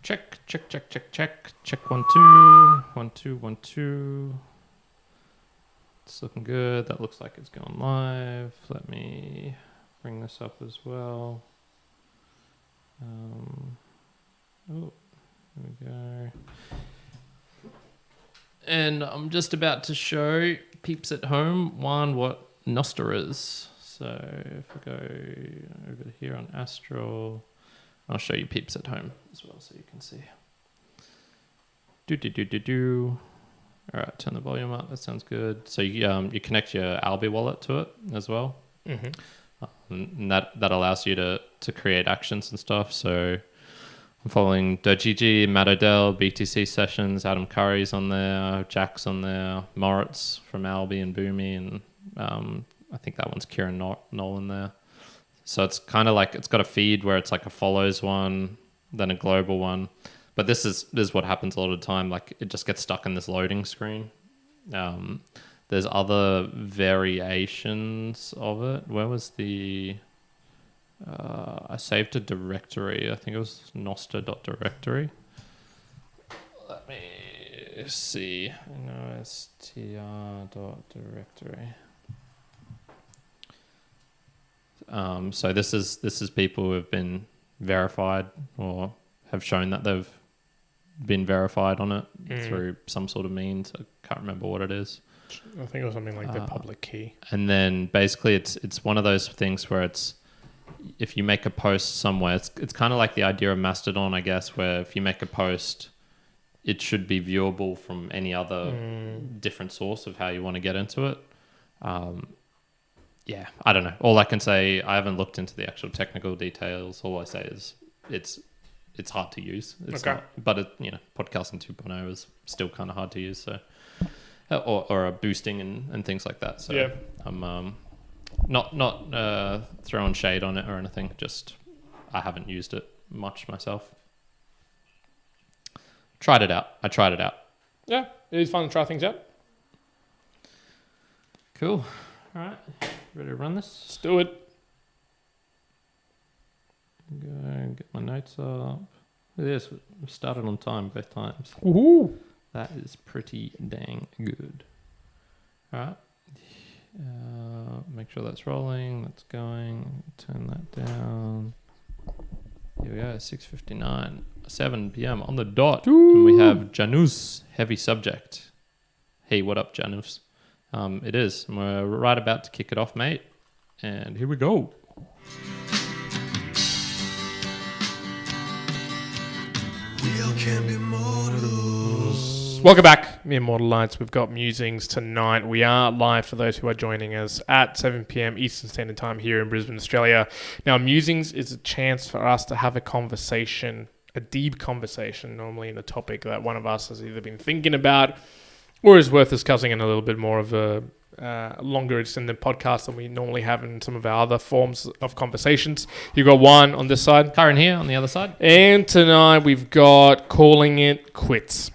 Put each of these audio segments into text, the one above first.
Check. Check 1 2. 1 2 1 2. It's looking good. That looks like it's going live. Let me bring this up as well. There we go. And I'm just about to show peeps at home, Juan, what NOSTR is. So if I go over here on Astral, I'll show you peeps at home as well so you can see. All right, turn the volume up. That sounds good. So you connect your Albi wallet to it as well. Mm-hmm. And that allows you to create actions and stuff. So I'm following Dojiji, Matt Odell, BTC Sessions, Adam Curry's on there, Jack's on there, Moritz from Albi and Boomy, and I think that one's Kyrin Nolan there. So it's kind of like it's got a feed where it's like a follows one, then a global one. But this is what happens a lot of the time. Like it just gets stuck in this loading screen. There's other variations of it. Where was the... I saved a directory. I think it was NOSTR.directory. Let me see. NOSTR.directory. So this is people who have been verified or have shown that they've been verified on it through some sort of means. I can't remember what it is. I think it was something like the public key. And then basically it's one of those things where it's, if you make a post somewhere, it's kind of like the idea of Mastodon, I guess, where if you make a post, it should be viewable from any other different source of how you want to get into it. Yeah, I don't know. All I can say, I haven't looked into the actual technical details. All I say is it's hard to use. It's okay. Not, but podcasting 2.0 is still kind of hard to use. So, or boosting and things like that. So yeah. I'm not throwing shade on it or anything. Just I haven't used it much myself. I tried it out. Yeah, it is fun to try things out. Cool. All right, ready to run this? Let's do it. Go and get my notes up. Look at this. We started on time both times. Woohoo! That is pretty dang good. All right. Make sure that's rolling. That's going. Turn that down. Here we go. 6:59. 7 p.m. on the dot. Ooh. And we have Janus, heavy subject. Hey, what up, Janus? It is. And we're right about to kick it off, mate. And here we go. We all can be mortals. Welcome back, Mere Mortalites. We've got Musings tonight. We are live for those who are joining us at 7 p.m. Eastern Standard Time here in Brisbane, Australia. Now, Musings is a chance for us to have a conversation, a deep conversation, normally in a topic that one of us has either been thinking about or is worth discussing in a little bit more of a longer extended podcast than we normally have in some of our other forms of conversations. You've got Juan on this side. Kyrin here on the other side. And tonight we've got Calling It Quits.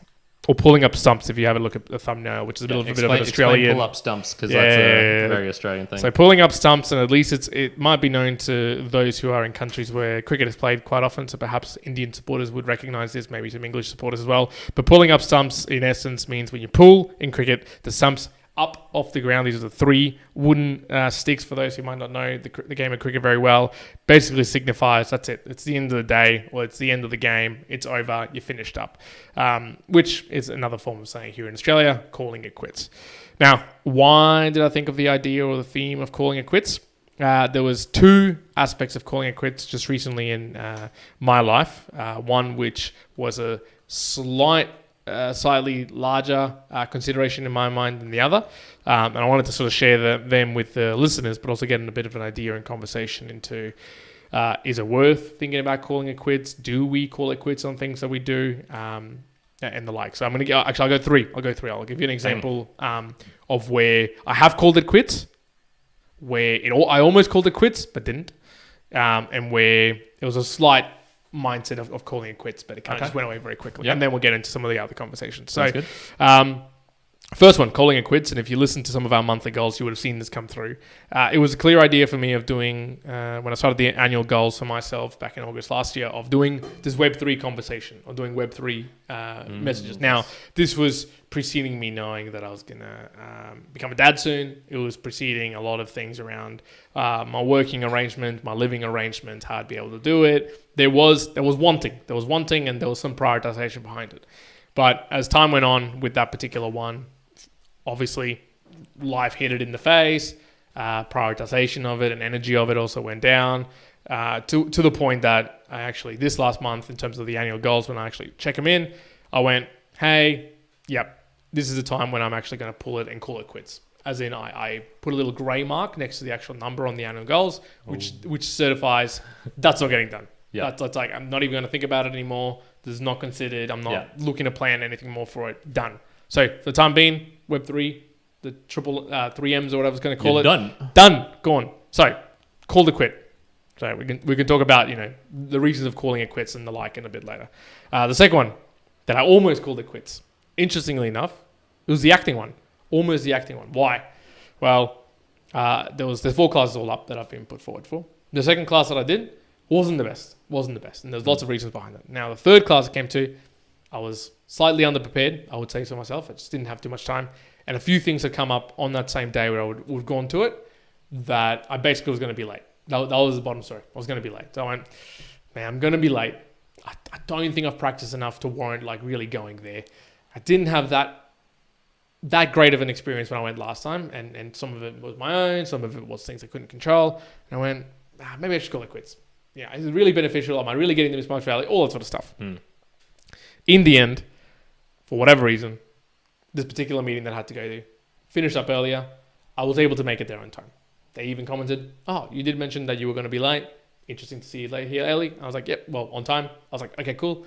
Or Pulling Up Stumps, if you have a look at the thumbnail, which is a bit of an Australian... Pull up stumps, because that's a very Australian thing. So Pulling Up Stumps, and at least it might be known to those who are in countries where cricket is played quite often, so perhaps Indian supporters would recognise this, maybe some English supporters as well. But Pulling Up Stumps, in essence, means when you pull in cricket, the stumps up off the ground. These are the three wooden sticks, for those who might not know the game of cricket very well. Basically signifies that's it. It's the end of the day, or it's the end of the game. It's over. You're finished up. Which is another form of saying here in Australia, calling it quits. Now, why did I think of the idea or the theme of calling it quits? There was two aspects of calling it quits just recently in my life. One which was a slightly larger consideration in my mind than the other. And I wanted to sort of share them with the listeners, but also get a bit of an idea and conversation into, is it worth thinking about calling it quits? Do we call it quits on things that we do? And the like. So I'm going to I'll go three. I'll give you an example of where I have called it quits, where I almost called it quits, but didn't. And where it was a slight mindset of calling it quits, but it kind of just went away very quickly. Yep. And then we'll get into some of the other conversations. So First one, calling it quits. And if you listen to some of our monthly goals, you would have seen this come through. It was a clear idea for me of doing, when I started the annual goals for myself back in August last year, of doing this Web3 conversation or doing Web3 messages. Now, this was preceding me knowing that I was going to become a dad soon. It was preceding a lot of things around my working arrangement, my living arrangement, how I'd be able to do it. There was wanting, and there was some prioritization behind it. But as time went on with that particular one, obviously, life hit it in the face. Prioritization of it and energy of it also went down to the point that I actually, this last month, in terms of the annual goals, when I actually check them in, I went, hey, yep, this is the time when I'm actually going to pull it and call it quits. As in, I put a little grey mark next to the actual number on the annual goals, which certifies that's not getting done. Yeah. That's like, I'm not even going to think about it anymore. This is not considered. I'm not looking to plan anything more for it. Done. So for the time being, Web3, the triple 3Ms or whatever I was going to call it. Done. Gone. So called it quit. So we can talk about, the reasons of calling it quits and the like in a bit later. The second one that I almost called it quits. Interestingly enough, it was the acting one. Almost the acting one. Why? Well, there's 4 classes all up that I've been put forward for. The second class that I did wasn't the best. And there's lots of reasons behind it. Now, the third class I came to, I was slightly underprepared, I would say so myself. I just didn't have too much time. And a few things had come up on that same day where I would have gone to it that I basically was going to be late. That was the bottom story. I was going to be late. So I went, man, I'm going to be late. I don't think I've practiced enough to warrant really going there. I didn't have that great of an experience when I went last time. And some of it was my own. Some of it was things I couldn't control. And I went, maybe I should call it quits. Yeah, is it really beneficial? Am I really getting the most value? All that sort of stuff. In the end, for whatever reason, this particular meeting that I had to go to finished up earlier. I was able to make it there on time. They even commented, oh, you did mention that you were going to be late. Interesting to see you here early. I was like, yep, well, on time. I was like, okay, cool.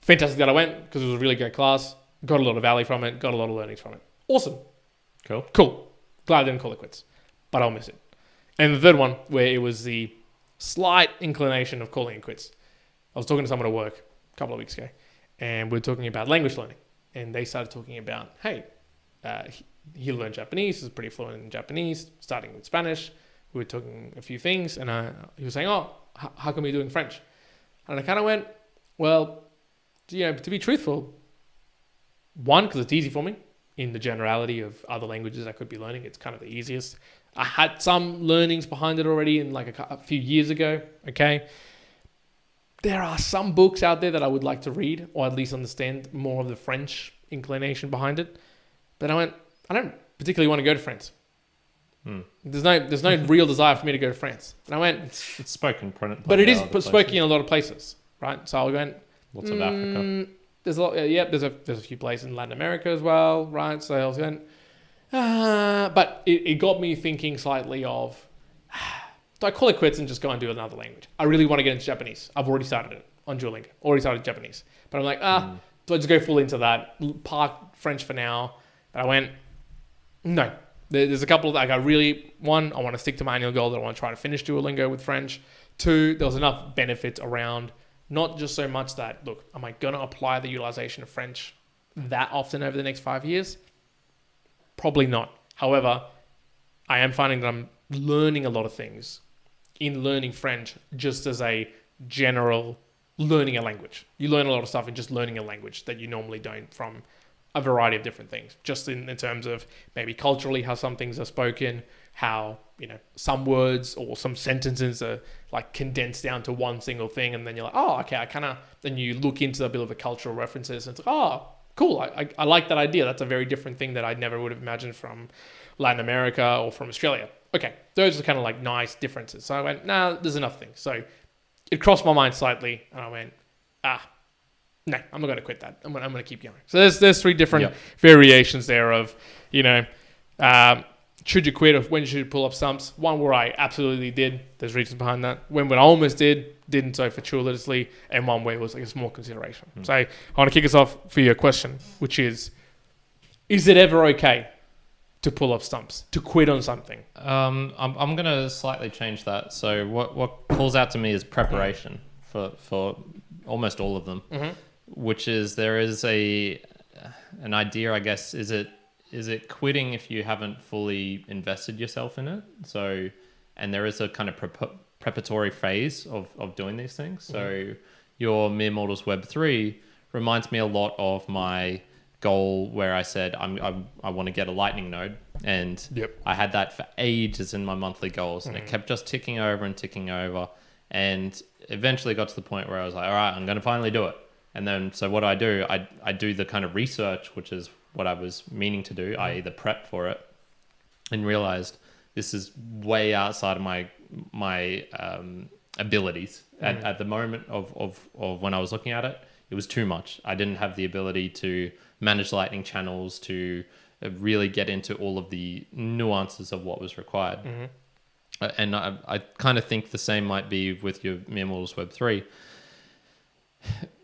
Fantastic that I went because it was a really great class. Got a lot of value from it. Got a lot of learnings from it. Awesome. Cool. Glad I didn't call it quits. But I'll miss it. And the third one, where it was the slight inclination of calling it quits. I was talking to someone at work a couple of weeks ago, and we were talking about language learning. And they started talking about, hey, he learned Japanese. He's pretty fluent in Japanese, starting with Spanish. We were talking a few things, and he was saying, oh, how come you're doing French? And I kind of went, well, to be truthful, one, because it's easy for me. In the generality of other languages I could be learning, it's kind of the easiest. I had some learnings behind it already in a few years ago, okay? There are some books out there that I would like to read, or at least understand more of the French inclination behind it. But I don't particularly want to go to France. There's no real desire for me to go to France. And I went, it's spoken, but it is spoken in a lot of places, right? So I went, lots of Africa. There's a lot, there's a few places in Latin America as well, right? So I was going, but it got me thinking slightly of, do I call it quits and just go and do another language? I really want to get into Japanese. I've already started it on Duolingo. Already started Japanese. But I'm like, do I just go full into that? Park French for now. But I went, no. There's a couple that I really, one, I want to stick to my annual goal that I want to try to finish Duolingo with French. Two, there was enough benefits around, not just so much that, look, am I going to apply the utilization of French that often over the next 5 years? Probably not. However, I am finding that I'm learning a lot of things in learning French just as a general learning a language. You learn a lot of stuff in just learning a language that you normally don't from a variety of different things, just in terms of maybe culturally how some things are spoken, how, some words or some sentences are condensed down to one single thing. And then you're like, oh, okay, then you look into a bit of the cultural references and it's like, oh, cool. I like that idea. That's a very different thing that I never would have imagined from Latin America or from Australia. Okay. Those are kind of nice differences. So I went, nah, there's enough things. So it crossed my mind slightly and I went, no, I'm not going to quit that. I'm going to keep going. So there's 3 different variations there of, should you quit or when should you pull up stumps? One where I absolutely did. There's reasons behind that. When I almost didn't so fortuitously, and one where it was a small consideration. So I want to kick us off for your question, which is it ever okay to pull up stumps, to quit on something? I'm going to slightly change that. So what calls out to me is preparation for almost all of them. Which is there is an idea, I guess. Is it quitting if you haven't fully invested yourself in it? So, and there is a kind of preparatory phase of doing these things. So your Mere Mortals Web 3 reminds me a lot of my goal where I said I want to get a lightning node, and I had that for ages in my monthly goals, and it kept just ticking over and ticking over, and eventually got to the point where I was like, all right, I'm going to finally do it. And then, so what do? I do the kind of research, which is what I was meaning to do, i.e. the prep for it, and realized this is way outside of my abilities at the moment of when I was looking at it. It was too much. I didn't have the ability to manage lightning channels, to really get into all of the nuances of what was required. And I kind of think the same might be with your Mere Mortals Web 3.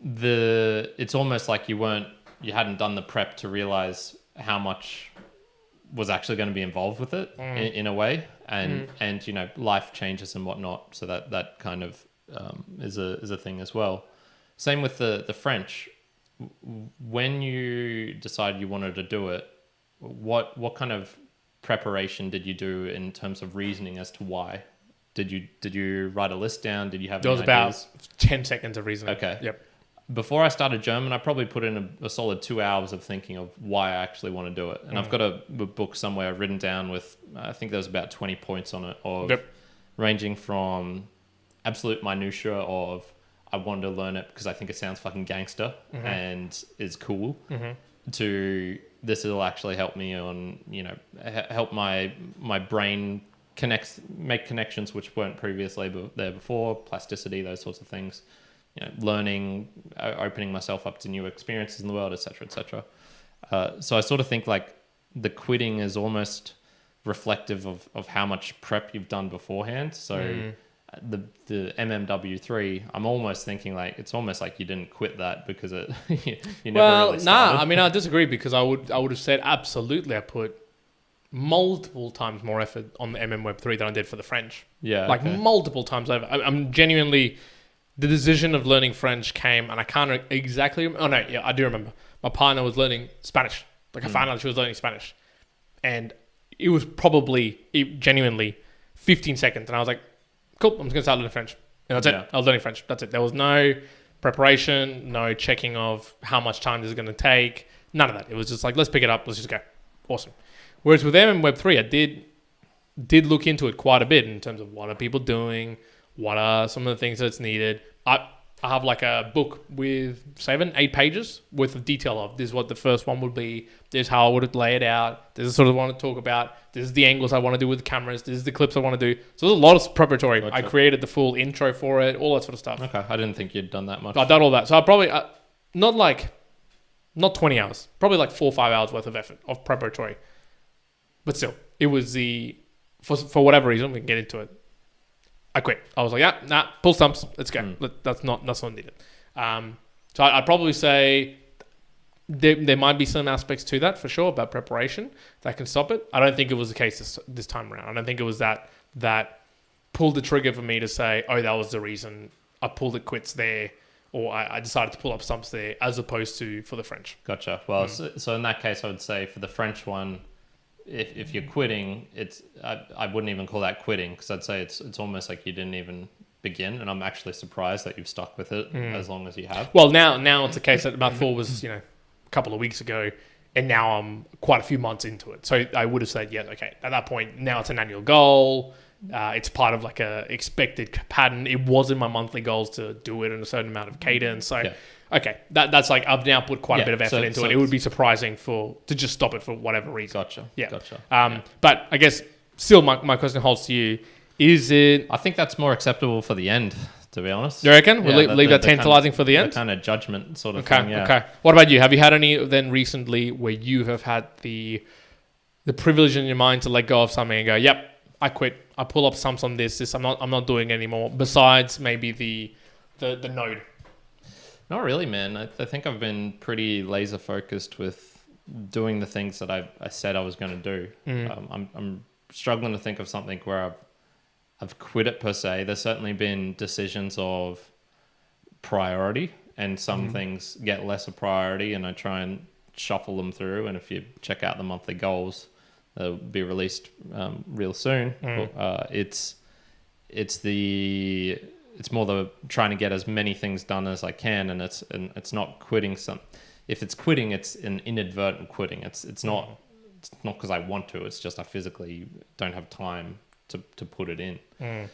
It's almost like you hadn't done the prep to realize how much was actually going to be involved with it in a way. And life changes and whatnot. So that kind of is a thing as well. Same with the French. When you decided you wanted to do it, what kind of preparation did you do in terms of reasoning as to why? Did you write a list down? Did you have? There was about 10 seconds of reasoning. Okay. Yep. Before I started German, I probably put in a solid 2 hours of thinking of why I actually want to do it. And I've got a book somewhere written down with, I think there's about 20 points on it, of ranging from absolute minutiae of I wanted to learn it because I think it sounds fucking gangster and is cool, to this will actually help me on, help my brain make connections which weren't previously there before, plasticity, those sorts of things, learning, opening myself up to new experiences in the world, etc., etc. So I sort of think like the quitting is almost reflective of how much prep you've done beforehand. So the MMW3, I'm almost thinking like it's almost like you didn't quit that because you never really started. I mean, I disagree, because I would have said absolutely I put multiple times more effort on the Web3 than I did for the French. Yeah, like multiple times over. I'm genuinely, the decision of learning French came, and I can't exactly. Oh no, yeah, I do remember. My partner was learning Spanish. Like I found out she was learning Spanish, and it was probably genuinely 15 seconds, and I was like, cool, I'm just going to start learning French. And that's it. I was learning French. That's it. There was no preparation, no checking of how much time this is going to take. None of that. It was just like, let's pick it up. Let's just go. Awesome. Whereas with Web3, I did look into it quite a bit in terms of what are people doing, what are some of the things that's needed. I have like a book with 7-8 pages worth of detail of this is what the first one would be. This is how I would lay it out. This is sort of what I want to talk about. This is the angles I want to do with the cameras. This is the clips I want to do. So there's a lot of preparatory. Gotcha. I created the full intro for it, all that sort of stuff. Okay, I didn't think you'd done that much. I've done all that. So I probably, not 20 hours, probably like 4 or 5 hours worth of effort of preparatory. But still, it was for whatever reason, we can get into it. I quit. I was like, pull stumps. Let's go. That's not needed. So I'd probably say there might be some aspects to that for sure about preparation that can stop it. I don't think it was the case this time around. I don't think it was that pulled the trigger for me to say, oh, that was the reason I pulled the quits there, or I decided to pull up stumps there, as opposed to for the French. Gotcha. Well, so in that case, I would say for the French one, if you're quitting, I wouldn't even call that quitting, because I'd say it's almost like you didn't even begin, and I'm actually surprised that you've stuck with it as long as you have. Well, now it's a case that my thought was a couple of weeks ago, and now I'm quite a few months into it. So I would have said, yeah, okay, at that point, now it's an annual goal. It's part of like a expected pattern. It was in my monthly goals to do it in a certain amount of cadence. So. Yeah. Okay, that's like I've now put quite a bit of effort into it. It would be surprising to just stop it for whatever reason. Gotcha. Yeah. Gotcha. But I guess still my question holds to you. Is it... I think that's more acceptable for the end, to be honest. You reckon? We'll leave that tantalizing for the end? The kind of judgment sort of thing, yeah. Okay. What about you? Have you had any then recently where you have had the privilege in your mind to let go of something and go, yep, I quit. I pull up stumps on this. I'm not doing it anymore. Besides maybe the node. Not really, man. I think I've been pretty laser focused with doing the things that I said I was going to do. I'm struggling to think of something where I've quit it per se. There's certainly been decisions of priority, and some things get less a priority, and I try and shuffle them through. And if you check out the monthly goals, they'll be released real soon. It's more the trying to get as many things done as I can, and it's not quitting some. If it's quitting, it's an inadvertent quitting. It's not because I want to. It's just I physically don't have time to put it in.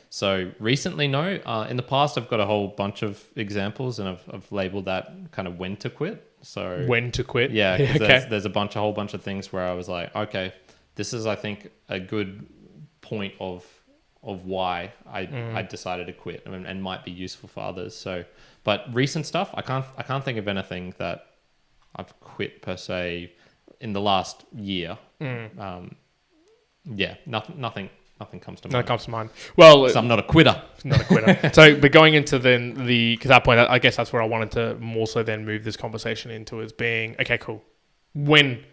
So recently, no. In the past, I've got a whole bunch of examples, and I've labeled that kind of when to quit. So when to quit? Yeah, because there's a whole bunch of things where I was like, okay, this is, I think, a good point of why I decided to quit and might be useful for others. So, but recent stuff, I can't think of anything that I've quit per se in the last year. Nothing comes to mind. Nothing comes to mind. Well, so I'm not a quitter. Not a quitter. So, but going into then because that point, I guess that's where I wanted to more so then move this conversation into as being, okay, cool. When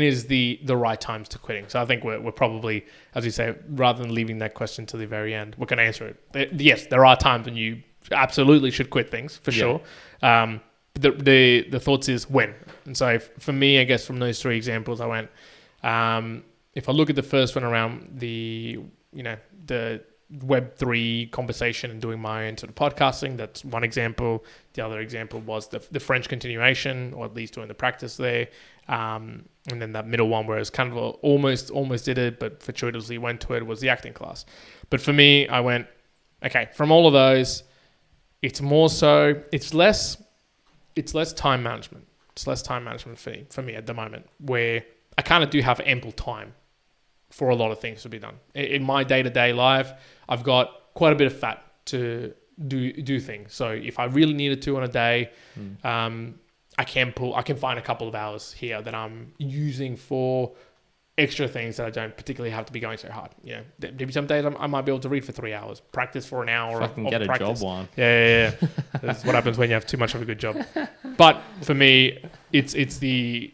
is the right times to quitting? So I think we're probably, as you say, rather than leaving that question to the very end, we're going to answer it. Yes, there are times when you absolutely should quit things for sure. The thoughts is when. And so for me, I guess from those three examples, I went, if I look at the first one around the Web3 conversation and doing my own sort of podcasting, that's one example. The other example was the French continuation, or at least doing the practice there. And then that middle one where it's kind of almost did it, but fortuitously went to it, was the acting class. But for me, I went, okay, from all of those, it's more so, it's less time management. It's less time management for me at the moment, where I kind of do have ample time for a lot of things to be done. In my day-to-day life, I've got quite a bit of fat to do things. So if I really needed to on a day, I can find a couple of hours here that I'm using for extra things that I don't particularly have to be going so hard. You know, maybe some days I might be able to read for 3 hours, practice for an hour. Fucking get a job one. Yeah. That's what happens when you have too much of a good job. But for me, it's the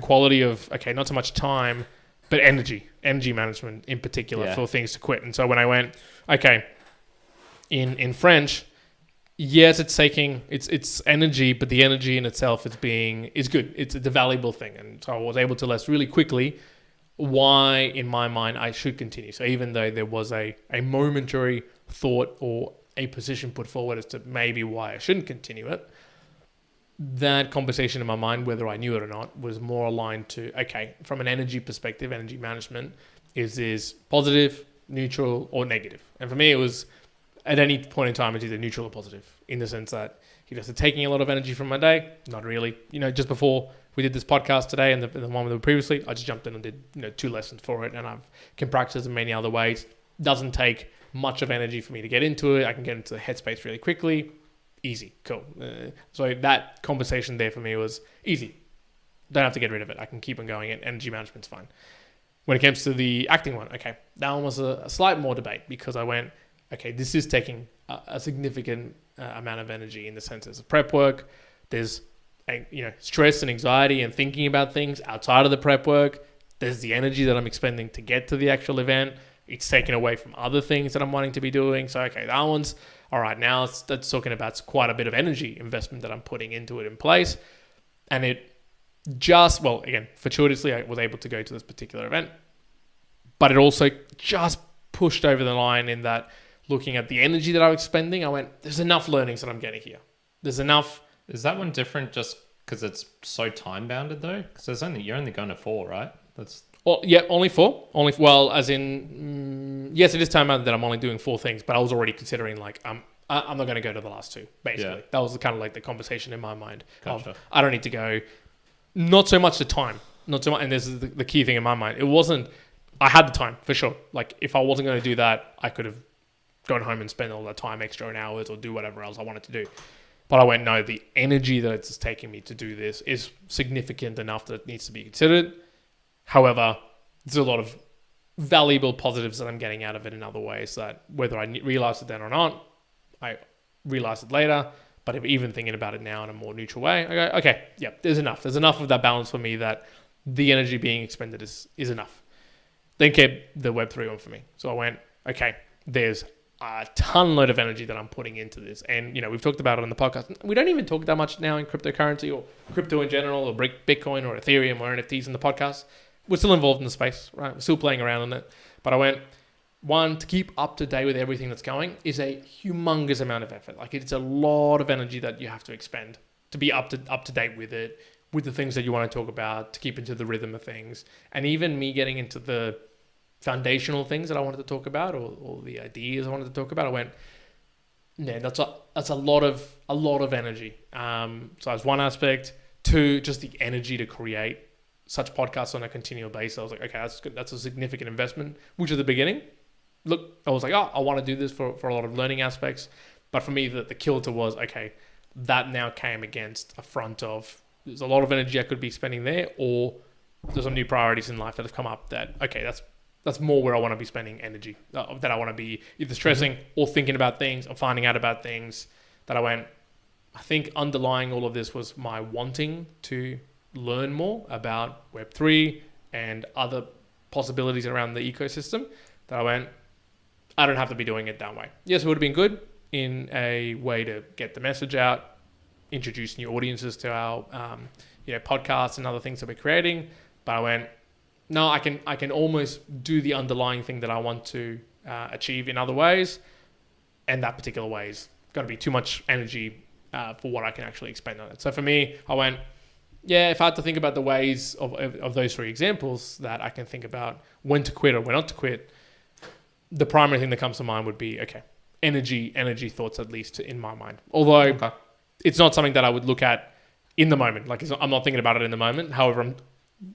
quality of, okay, not so much time, but energy management in particular for things to quit. And so when I went, okay, in French, yes, it's taking it's energy, but the energy in itself is good. It's a valuable thing. And so I was able to list really quickly why, in my mind, I should continue. So even though there was a momentary thought or a position put forward as to maybe why I shouldn't continue it, that conversation in my mind, whether I knew it or not, was more aligned to, okay, from an energy perspective, energy management, is this positive, neutral, or negative? And for me, it was, at any point in time, it's either neutral or positive, in the sense that is it taking a lot of energy from my day? Not really. Just before we did this podcast today and the one we did previously, I just jumped in and did 2 lessons for it, and I can practice in many other ways. Doesn't take much of energy for me to get into it. I can get into the headspace really quickly. Easy, cool. So that conversation there for me was easy. Don't have to get rid of it. I can keep on going, and energy management's fine. When it comes to the acting one, okay, that one was a slight more debate, because I went, okay, this is taking a significant amount of energy, in the sense there's prep work, there's stress and anxiety and thinking about things outside of the prep work. There's the energy that I'm expending to get to the actual event. It's taken away from other things that I'm wanting to be doing. So, okay, that one's all right. Now that's talking about quite a bit of energy investment that I'm putting into it in place. And it just, well, again, fortuitously, I was able to go to this particular event, but it also just pushed over the line in that, looking at the energy that I was spending, I went, there's enough learnings that I'm getting here. There's enough. Is that one different just because it's so time bounded though? Because you're only going to 4, right? Only 4. Well, as in, yes, it is time bounded that I'm only doing 4 things, but I was already considering I'm not going to go to the last 2. Basically, that was kind of like the conversation in my mind. Gotcha. I don't need to go. Not so much the time, not so much, and this is the key thing in my mind. It wasn't. I had the time for sure. Like if I wasn't going to do that, I could have gone home and spent all that time extra in hours or do whatever else I wanted to do. But I went, no, the energy that it's taking me to do this is significant enough that it needs to be considered. However, there's a lot of valuable positives that I'm getting out of it in other ways, that whether I realized it then or not, I realized it later. But if even thinking about it now in a more neutral way, I go, okay, yeah, there's enough. There's enough of that balance for me that the energy being expended is enough. Then kept the Web3 one for me. So I went, okay, there's a ton load of energy that I'm putting into this. And, we've talked about it on the podcast. We don't even talk that much now in cryptocurrency or crypto in general or Bitcoin or Ethereum or NFTs in the podcast. We're still involved in the space, right? We're still playing around in it. But I went, one, to keep up to date with everything that's going is a humongous amount of effort. Like, it's a lot of energy that you have to expend to be up to date with it, with the things that you want to talk about, to keep into the rhythm of things. And even me getting into the foundational things that I wanted to talk about or the ideas I wanted to talk about, I went, yeah, that's a lot of energy. So that's one aspect. Two, just the energy to create such podcasts on a continual basis. I was like, okay, that's good. That's a significant investment, which at the beginning, look, I was like, oh, I want to do this for a lot of learning aspects. But for me, the kilter was, okay, that now came against a front of, there's a lot of energy I could be spending there, or there's some new priorities in life that have come up that, okay, that's more where I want to be spending energy, that I want to be either stressing or thinking about things or finding out about things that I went, I think underlying all of this was my wanting to learn more about Web3 and other possibilities around the ecosystem, that I went, I don't have to be doing it that way. Yes, it would have been good in a way to get the message out, introduce new audiences to our podcasts and other things that we're creating. But I went, no, I can almost do the underlying thing that I want to achieve in other ways, and that particular way is going to be too much energy for what I can actually expend on it. So for me, I went, yeah, if I had to think about the ways of those three examples that I can think about when to quit or when not to quit, the primary thing that comes to mind would be, okay, energy thoughts, at least in my mind. Although it's not something that I would look at in the moment. Like, I'm not thinking about it in the moment. However,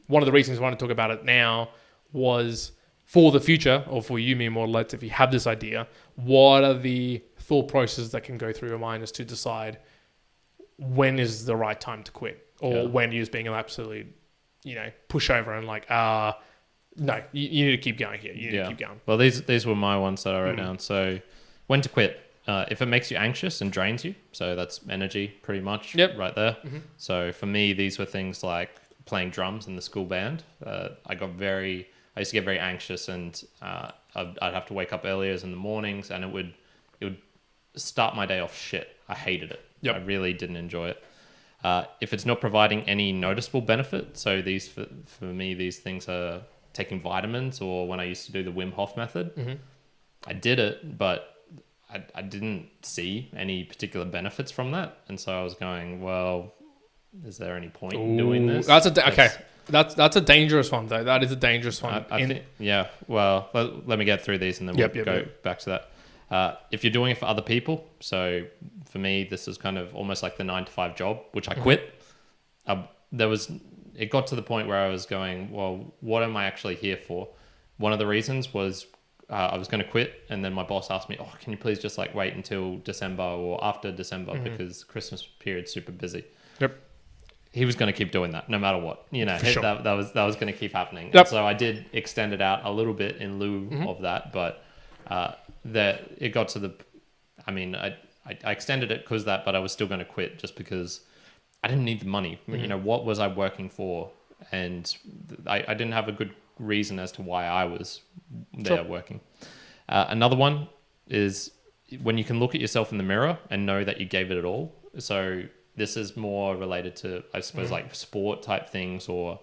one of the reasons I want to talk about it now was for the future, or for you, Mere Mortalites, if you have this idea, what are the thought processes that can go through your mind as to decide when is the right time to quit, or when you're just being an absolute, pushover and like, no, you need to keep going here. You need to keep going. Well, these were my ones that I wrote down. So when to quit. If it makes you anxious and drains you, so that's energy pretty much right there. So for me, these were things like playing drums in the school band. I used to get very anxious, and I'd have to wake up earlier in the mornings, and it would start my day off shit. I hated it. I really didn't enjoy it. If it's not providing any noticeable benefit, so these for me, these things are taking vitamins, or when I used to do the Wim Hof method, I did it, but I didn't see any particular benefits from that. And so I was going, well, is there any point in doing this? That's a dangerous one, though. That is a dangerous one. I think, well, let me get through these and then we'll go back to that. If you're doing it for other people, so for me, this is kind of almost like the 9-to-5 job, which I quit. It got to the point where I was going, well, what am I actually here for? One of the reasons was I was going to quit, and then my boss asked me, can you please just wait until December or after December because Christmas period's super busy. He was going to keep doing that no matter what. Sure. that was going to keep happening. And so I did extend it out a little bit in lieu of that, but it got to I extended it because that, but I was still going to quit just because I didn't need the money. What was I working for? And I didn't have a good reason as to why I was there working. Another one is when you can look at yourself in the mirror and know that you gave it all. So this is more related to, I suppose, like sport type things, or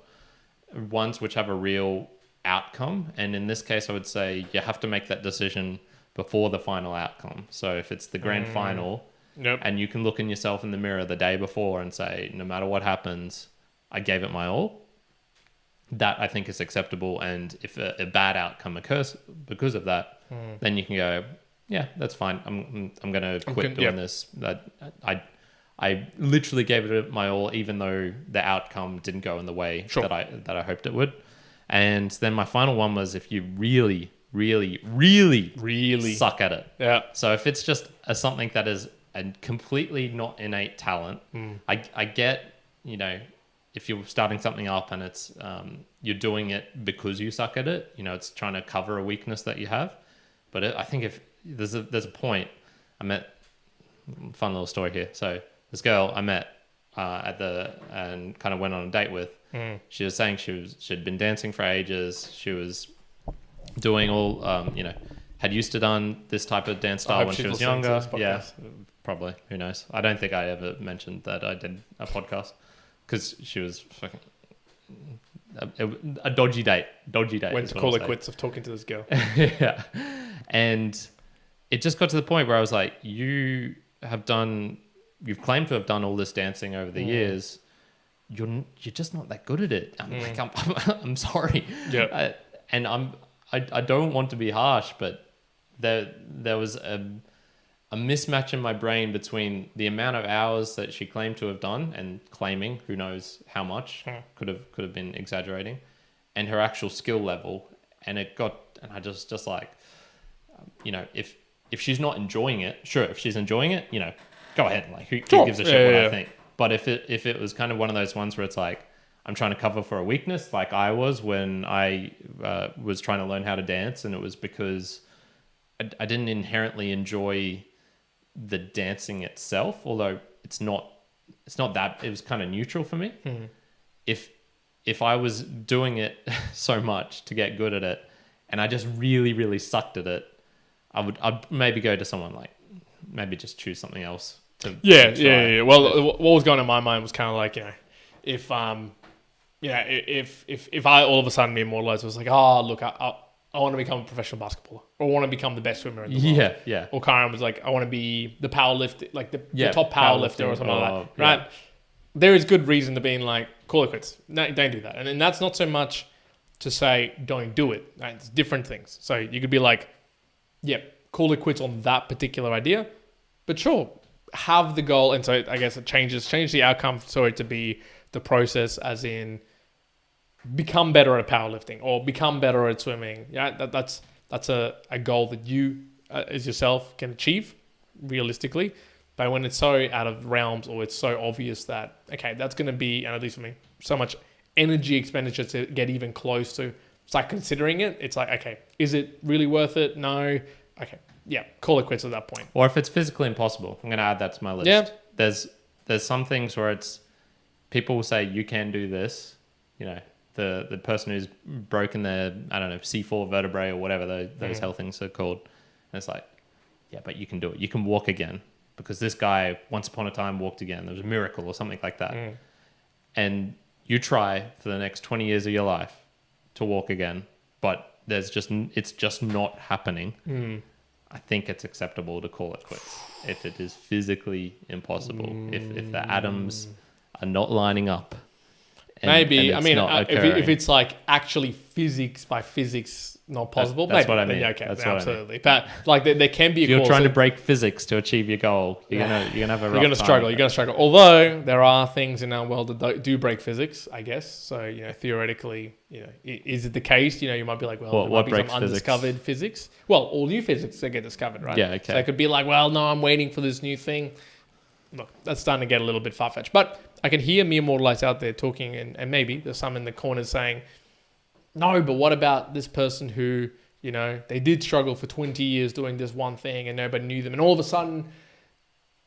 ones which have a real outcome. And in this case, I would say you have to make that decision before the final outcome. So if it's the grand final and you can look in yourself in the mirror the day before and say, no matter what happens, I gave it my all, that I think is acceptable. And if a bad outcome occurs because of that, then you can go, yeah, that's fine. I'm going to quit doing this. That I literally gave it my all, even though the outcome didn't go in the way that I hoped it would. And then my final one was, if you really suck at it. Yeah. So if it's just something that is a completely not innate talent, I get, if you're starting something up and it's you're doing it because you suck at it, it's trying to cover a weakness that you have. But I think if there's a point, I met, fun little story here. So this girl I met and kind of went on a date with, she was saying she'd been dancing for ages. She was doing all, had used to done this type of dance style when she was younger. Yeah, probably. Who knows? I don't think I ever mentioned that I did a podcast because she was fucking a dodgy date. Went to call it quits of talking to this girl. Yeah. And it just got to the point where I was like, you've claimed to have done all this dancing over the years. You're just not that good at it. I'm sorry. Yeah. And I don't want to be harsh, but there was a mismatch in my brain between the amount of hours that she claimed to have done and claiming, who knows how much, could have been exaggerating, and her actual skill level. And I just like, if she's not enjoying it, sure. If she's enjoying it, go ahead. Like who gives a shit what I think? But if it was kind of one of those ones where it's like, I'm trying to cover for a weakness, like I was when I was trying to learn how to dance, and it was because I didn't inherently enjoy the dancing itself, although it's not that, it was kind of neutral for me. If I was doing it so much to get good at it, and I just really, really sucked at it, I'd maybe go to someone like, maybe just choose something else. Yeah. Well, what was going on in my mind was kind of like, if I all of a sudden Mere Mortalite was like, oh look, I want to become a professional basketballer, or I want to become the best swimmer in the world. Yeah. Or Kyrin was like, I want to be the powerlifter, like the top powerlifter or something like that. Right? Yeah. There is good reason to being like, call it quits. No, don't do that. And that's not so much to say don't do it. Right? It's different things. So you could be like, call it quits on that particular idea, but sure, have the goal. And so I guess it change the outcome so it to be the process, as in become better at powerlifting or become better at swimming. Yeah, that's a goal that you as yourself can achieve realistically. But when it's so out of realms, or it's so obvious that, okay, that's going to be, and at least for me, so much energy expenditure to get even close to start considering it, it's like, okay, is it really worth it? No. Okay. Yeah. Call it quits at that point. Or if it's physically impossible, I'm going to add that to my list. Yeah. There's some things where it's, people will say you can do this, the person who's broken their, I don't know, C4 vertebrae or whatever those health things are called. And it's like, yeah, but you can do it. You can walk again, because this guy once upon a time walked again. There was a miracle or something like that. And you try for the next 20 years of your life to walk again, but it's just not happening. I think it's acceptable to call it quits if it is physically impossible. If the atoms are not lining up. Maybe. I mean, if it's like actually physics by physics not possible, that's maybe. what I mean. Then, okay, absolutely. But like there can be. If you're trying to break physics to achieve your goal, you're gonna have a rough time. You're gonna struggle. Although there are things in our world that do break physics, I guess. So theoretically, is it the case? You might be like, well, there might be some undiscovered physics. Well, all new physics that get discovered, right? Yeah. Okay. So it could be like, well, no, I'm waiting for this new thing. Look, that's starting to get a little bit far-fetched. But I can hear Mere Mortalites out there talking, and maybe there's some in the corners saying, no, but what about this person who, they did struggle for 20 years doing this one thing and nobody knew them. And all of a sudden,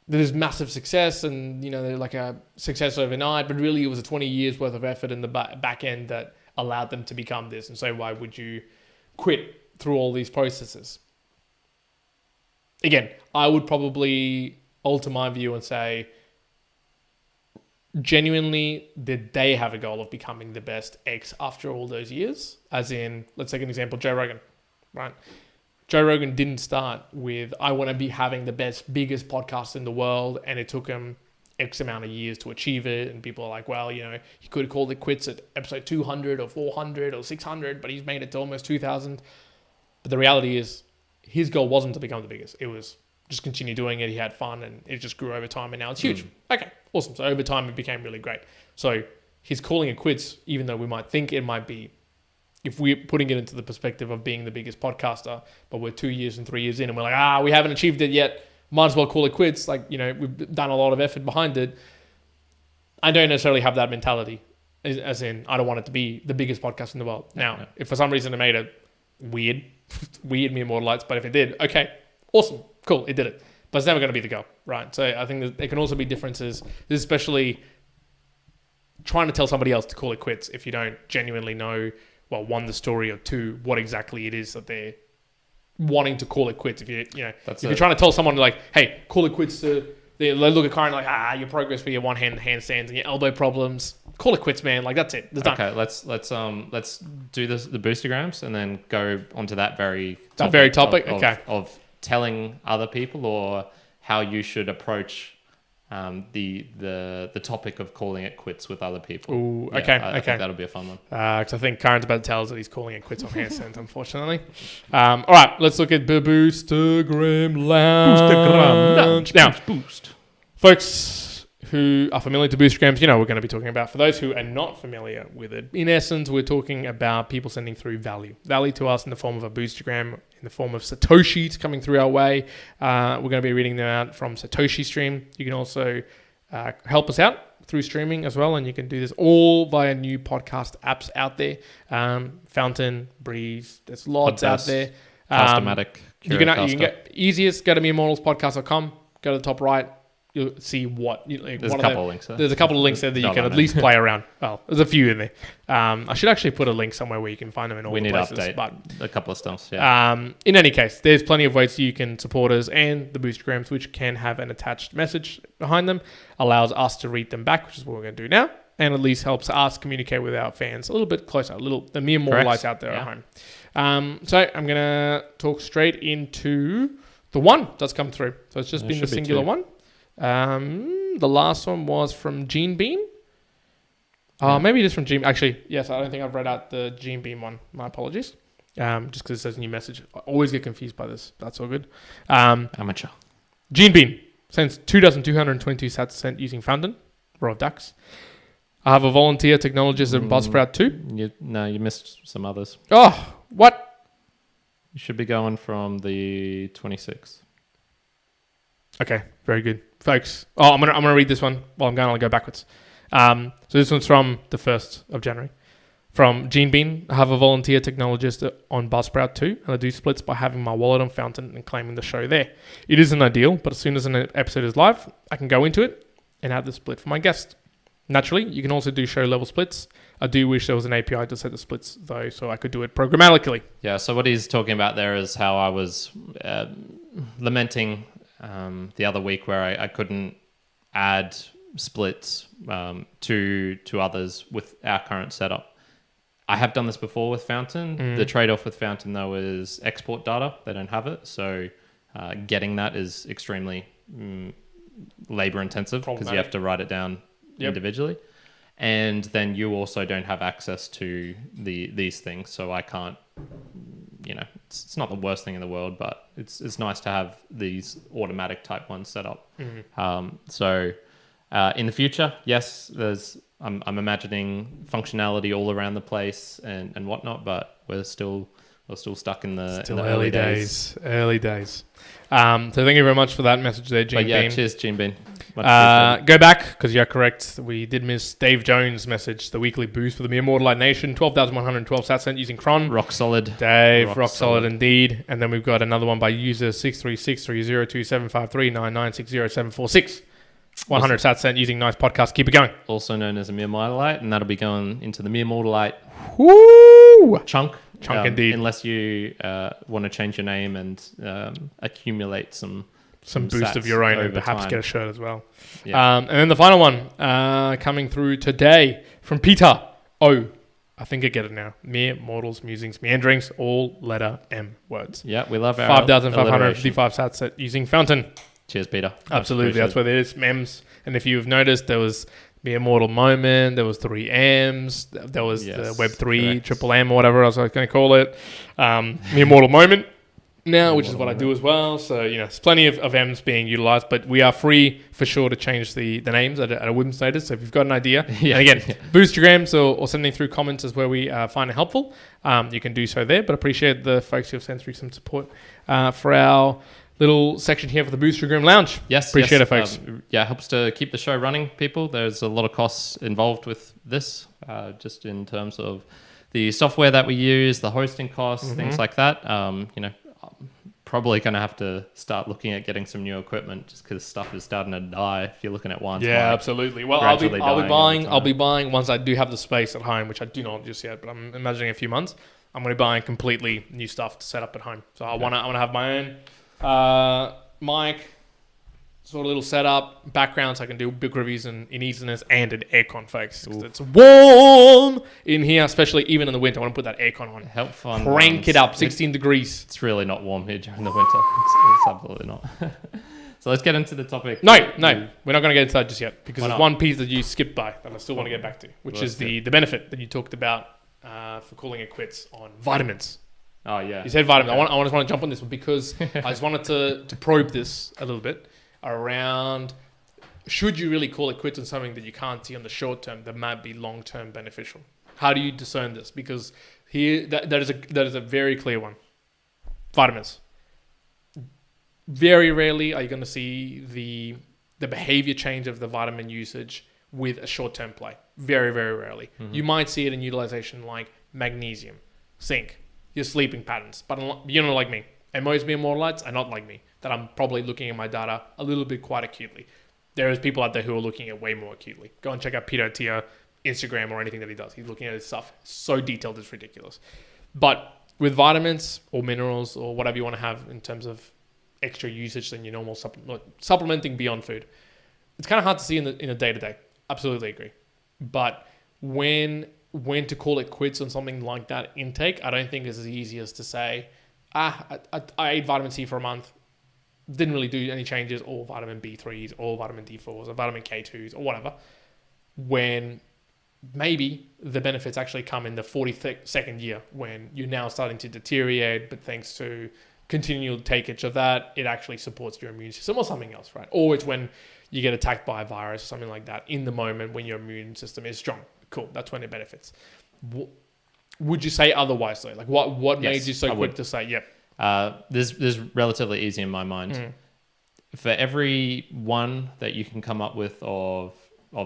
there's massive success and, they're like a success overnight, but really it was a 20 years worth of effort in the back end that allowed them to become this. And so why would you quit through all these processes? Again, I would probably alter my view and say, genuinely, did they have a goal of becoming the best X after all those years? As in, let's take an example, Joe Rogan, right? Joe Rogan didn't start with, I want to be having the biggest podcast in the world, and it took him X amount of years to achieve it. And people are like, well, he could have called it quits at episode 200 or 400 or 600, but he's made it to almost 2,000. But the reality is, his goal wasn't to become the biggest. It was just continue doing it. He had fun and it just grew over time and now it's huge. Okay, awesome. So over time it became really great. So he's calling it quits, even though we might think it might be, if we're putting it into the perspective of being the biggest podcaster, but we're 2 years and 3 years in and we're like, we haven't achieved it yet. Might as well call it quits. Like, we've done a lot of effort behind it. I don't necessarily have that mentality, as in, I don't want it to be the biggest podcast in the world. Now, if for some reason it made it weird Mere Mortalites, but if it did, okay, awesome. Cool, it did it. But it's never going to be the goal, right? So I think that there can also be differences, especially trying to tell somebody else to call it quits if you don't genuinely know, well, one, the story, or two, what exactly it is that they're wanting to call it quits. If you're That's trying to tell someone like, hey, call it quits they look at Kyrin like, your progress for your one hand handstands and your elbow problems. Call it quits, man. Like that's it. It's done. Okay, let's do the boostergrams and then go onto that very topic. Of telling other people or how you should approach the topic of calling it quits with other people. Ooh, I okay. think that'll be a fun one. Because I think Kyrin's about to tell us that he's calling it quits on handstands, unfortunately. All right, let's look at the Boostagram Lounge. Now, Boost. Folks who are familiar to Boostagrams, you know we're going to be talking about. For those who are not familiar with it, in essence, we're talking about people sending through value to us in the form of a Boostagram, in the form of Satoshis coming through our way. We're going to be reading them out from Satoshi Stream. You can also help us out through streaming as well, and you can do this all via new podcast apps out there. Fountain, Breeze, there's lots Podcast, out there. Cast-O-Matic, You can get easiest, go to meremortalspodcast.com, go to the top right. You'll see there's a couple of links there. There's a couple of links there that you can at least play around. Well, there's a few in there. I should actually put a link somewhere where you can find them in all the places. We need to update but, a couple of stumps, yeah. In any case, there's plenty of ways you can support us, and the Boostagrams, which can have an attached message behind them, allows us to read them back, which is what we're going to do now, and at least helps us communicate with our fans a little bit closer, the mere mortalites out there at home. So I'm going to talk straight into the one that's come through. So it's just been the singular one. The last one was from Gene Bean. Maybe it is from Gene. Actually, yes, I don't think I've read out the Gene Bean one. My apologies. Just because it says new message. I always get confused by this. That's all good. Amateur. Gene Bean sends 2,222 sats sent using Fountain, row of ducks. I have a volunteer technologist at Buzzsprout too. You missed some others. Oh, what? You should be going from the 26th. Okay, very good, folks. I'm gonna read this one. Well, I'll go backwards. So this one's from the 1st of January. From Gene Bean, I have a volunteer technologist on Buzzsprout too, and I do splits by having my wallet on Fountain and claiming the show there. It isn't ideal, but as soon as an episode is live, I can go into it and add the split for my guest. Naturally, you can also do show level splits. I do wish there was an API to set the splits though, so I could do it programmatically. Yeah, so what he's talking about there is how I was lamenting the other week where I couldn't add splits to others with our current setup. I have done this before with Fountain. The trade-off with Fountain, though, is export data. They don't have it. So getting that is extremely labor-intensive because you have to write it down individually. And then you also don't have access to these things. So I can't, it's not the worst thing in the world, but it's nice to have these automatic type ones set up. So in the future, yes, I'm imagining functionality all around the place and whatnot, but we're still stuck in the early days. Early days. So thank you very much for that message there, Gene Bean. Cheers, Gene Bean. Go back, because you're correct. We did miss Dave Jones' message, the weekly boost for the Mere Mortalite Nation. 12,112 sats sent using Cron. Rock solid. Dave, rock solid indeed. And then we've got another one by user 63630275399607746. 100 sats sent using Nice Podcast. Keep it going. Also known as a Mere Mortalite, and that'll be going into the Mere Mortalite chunk. Chunk indeed. Unless you want to change your name and accumulate some boost of your own and perhaps time. Get a shirt as well. Yeah. And then the final one coming through today from Petar. I think I get it now. Mere Mortals, Musings, Meanderings, all letter M words. Yeah, we love our 5,555 sats set using Fountain. Cheers, Peter. Absolutely, that's what it is. MEMS. And if you've noticed, there was Mere Mortal Moment, there was 3 M's, there was the Web3, correct. Triple M, or whatever else I was going to call it. Mere Mortal Moment now, which is what I do as well. So, there's plenty of M's being utilized, but we are free for sure to change the names at a whim status. So if you've got an idea, and again, Boostagrams or sending through comments is where we find it helpful. You can do so there, but appreciate the folks who have sent through some support for our little section here for the Boostagram Lounge. Yes. Appreciate it, folks. It helps to keep the show running, people. There's a lot of costs involved with this, just in terms of the software that we use, the hosting costs, things like that. Probably going to have to start looking at getting some new equipment just because stuff is starting to die. If you're looking at one, absolutely. Well, I'll be buying once I do have the space at home, which I do not just yet, but I'm imagining a few months. I'm going to be buying completely new stuff to set up at home. So I want to have my own mic, sort of little setup, background, so I can do big reviews in easiness, and an aircon, folks. Because it's warm in here, especially even in the winter. I want to put that aircon on. Help fun. Crank it up, 16 degrees. It's really not warm here during the winter. It's absolutely not. So let's get into the topic. No, we're not going to get into that just yet, because there's one piece that you skipped by that I still want to get back to, which is the benefit that you talked about for calling it quits on vitamins. Oh, yeah. You said vitamins. I just want to jump on this one because I just wanted to probe this a little bit around, should you really call it quits on something that you can't see on the short term that might be long term beneficial? How do you discern this? Because here that is a very clear one. Vitamins. Very rarely are you going to see the behavior change of the vitamin usage with a short term play. Very, very rarely. You might see it in utilization like magnesium, zinc, your sleeping patterns. But you're not like me. And most Mere Mortalites are not like me, that I'm probably looking at my data a little bit quite acutely. There is people out there who are looking at way more acutely. Go and check out Petar Instagram or anything that he does. He's looking at his stuff so detailed, it's ridiculous. But with vitamins or minerals or whatever you want to have in terms of extra usage than your normal supplementing beyond food, it's kind of hard to see in the day-to-day. Absolutely agree. But when to call it quits on something like that intake, I don't think it's as easy as to say, I ate vitamin C for a month, didn't really do any changes, or vitamin B3s, or vitamin D4s, or vitamin K2s, or whatever, when maybe the benefits actually come in the 42nd year when you're now starting to deteriorate, but thanks to continual takeage of that, it actually supports your immune system or something else, right? Or it's when you get attacked by a virus or something like that in the moment when your immune system is strong. Cool, that's when it benefits. Would you say otherwise though? Like what made you so quick to say, yep? This is relatively easy in my mind. For every one that you can come up with of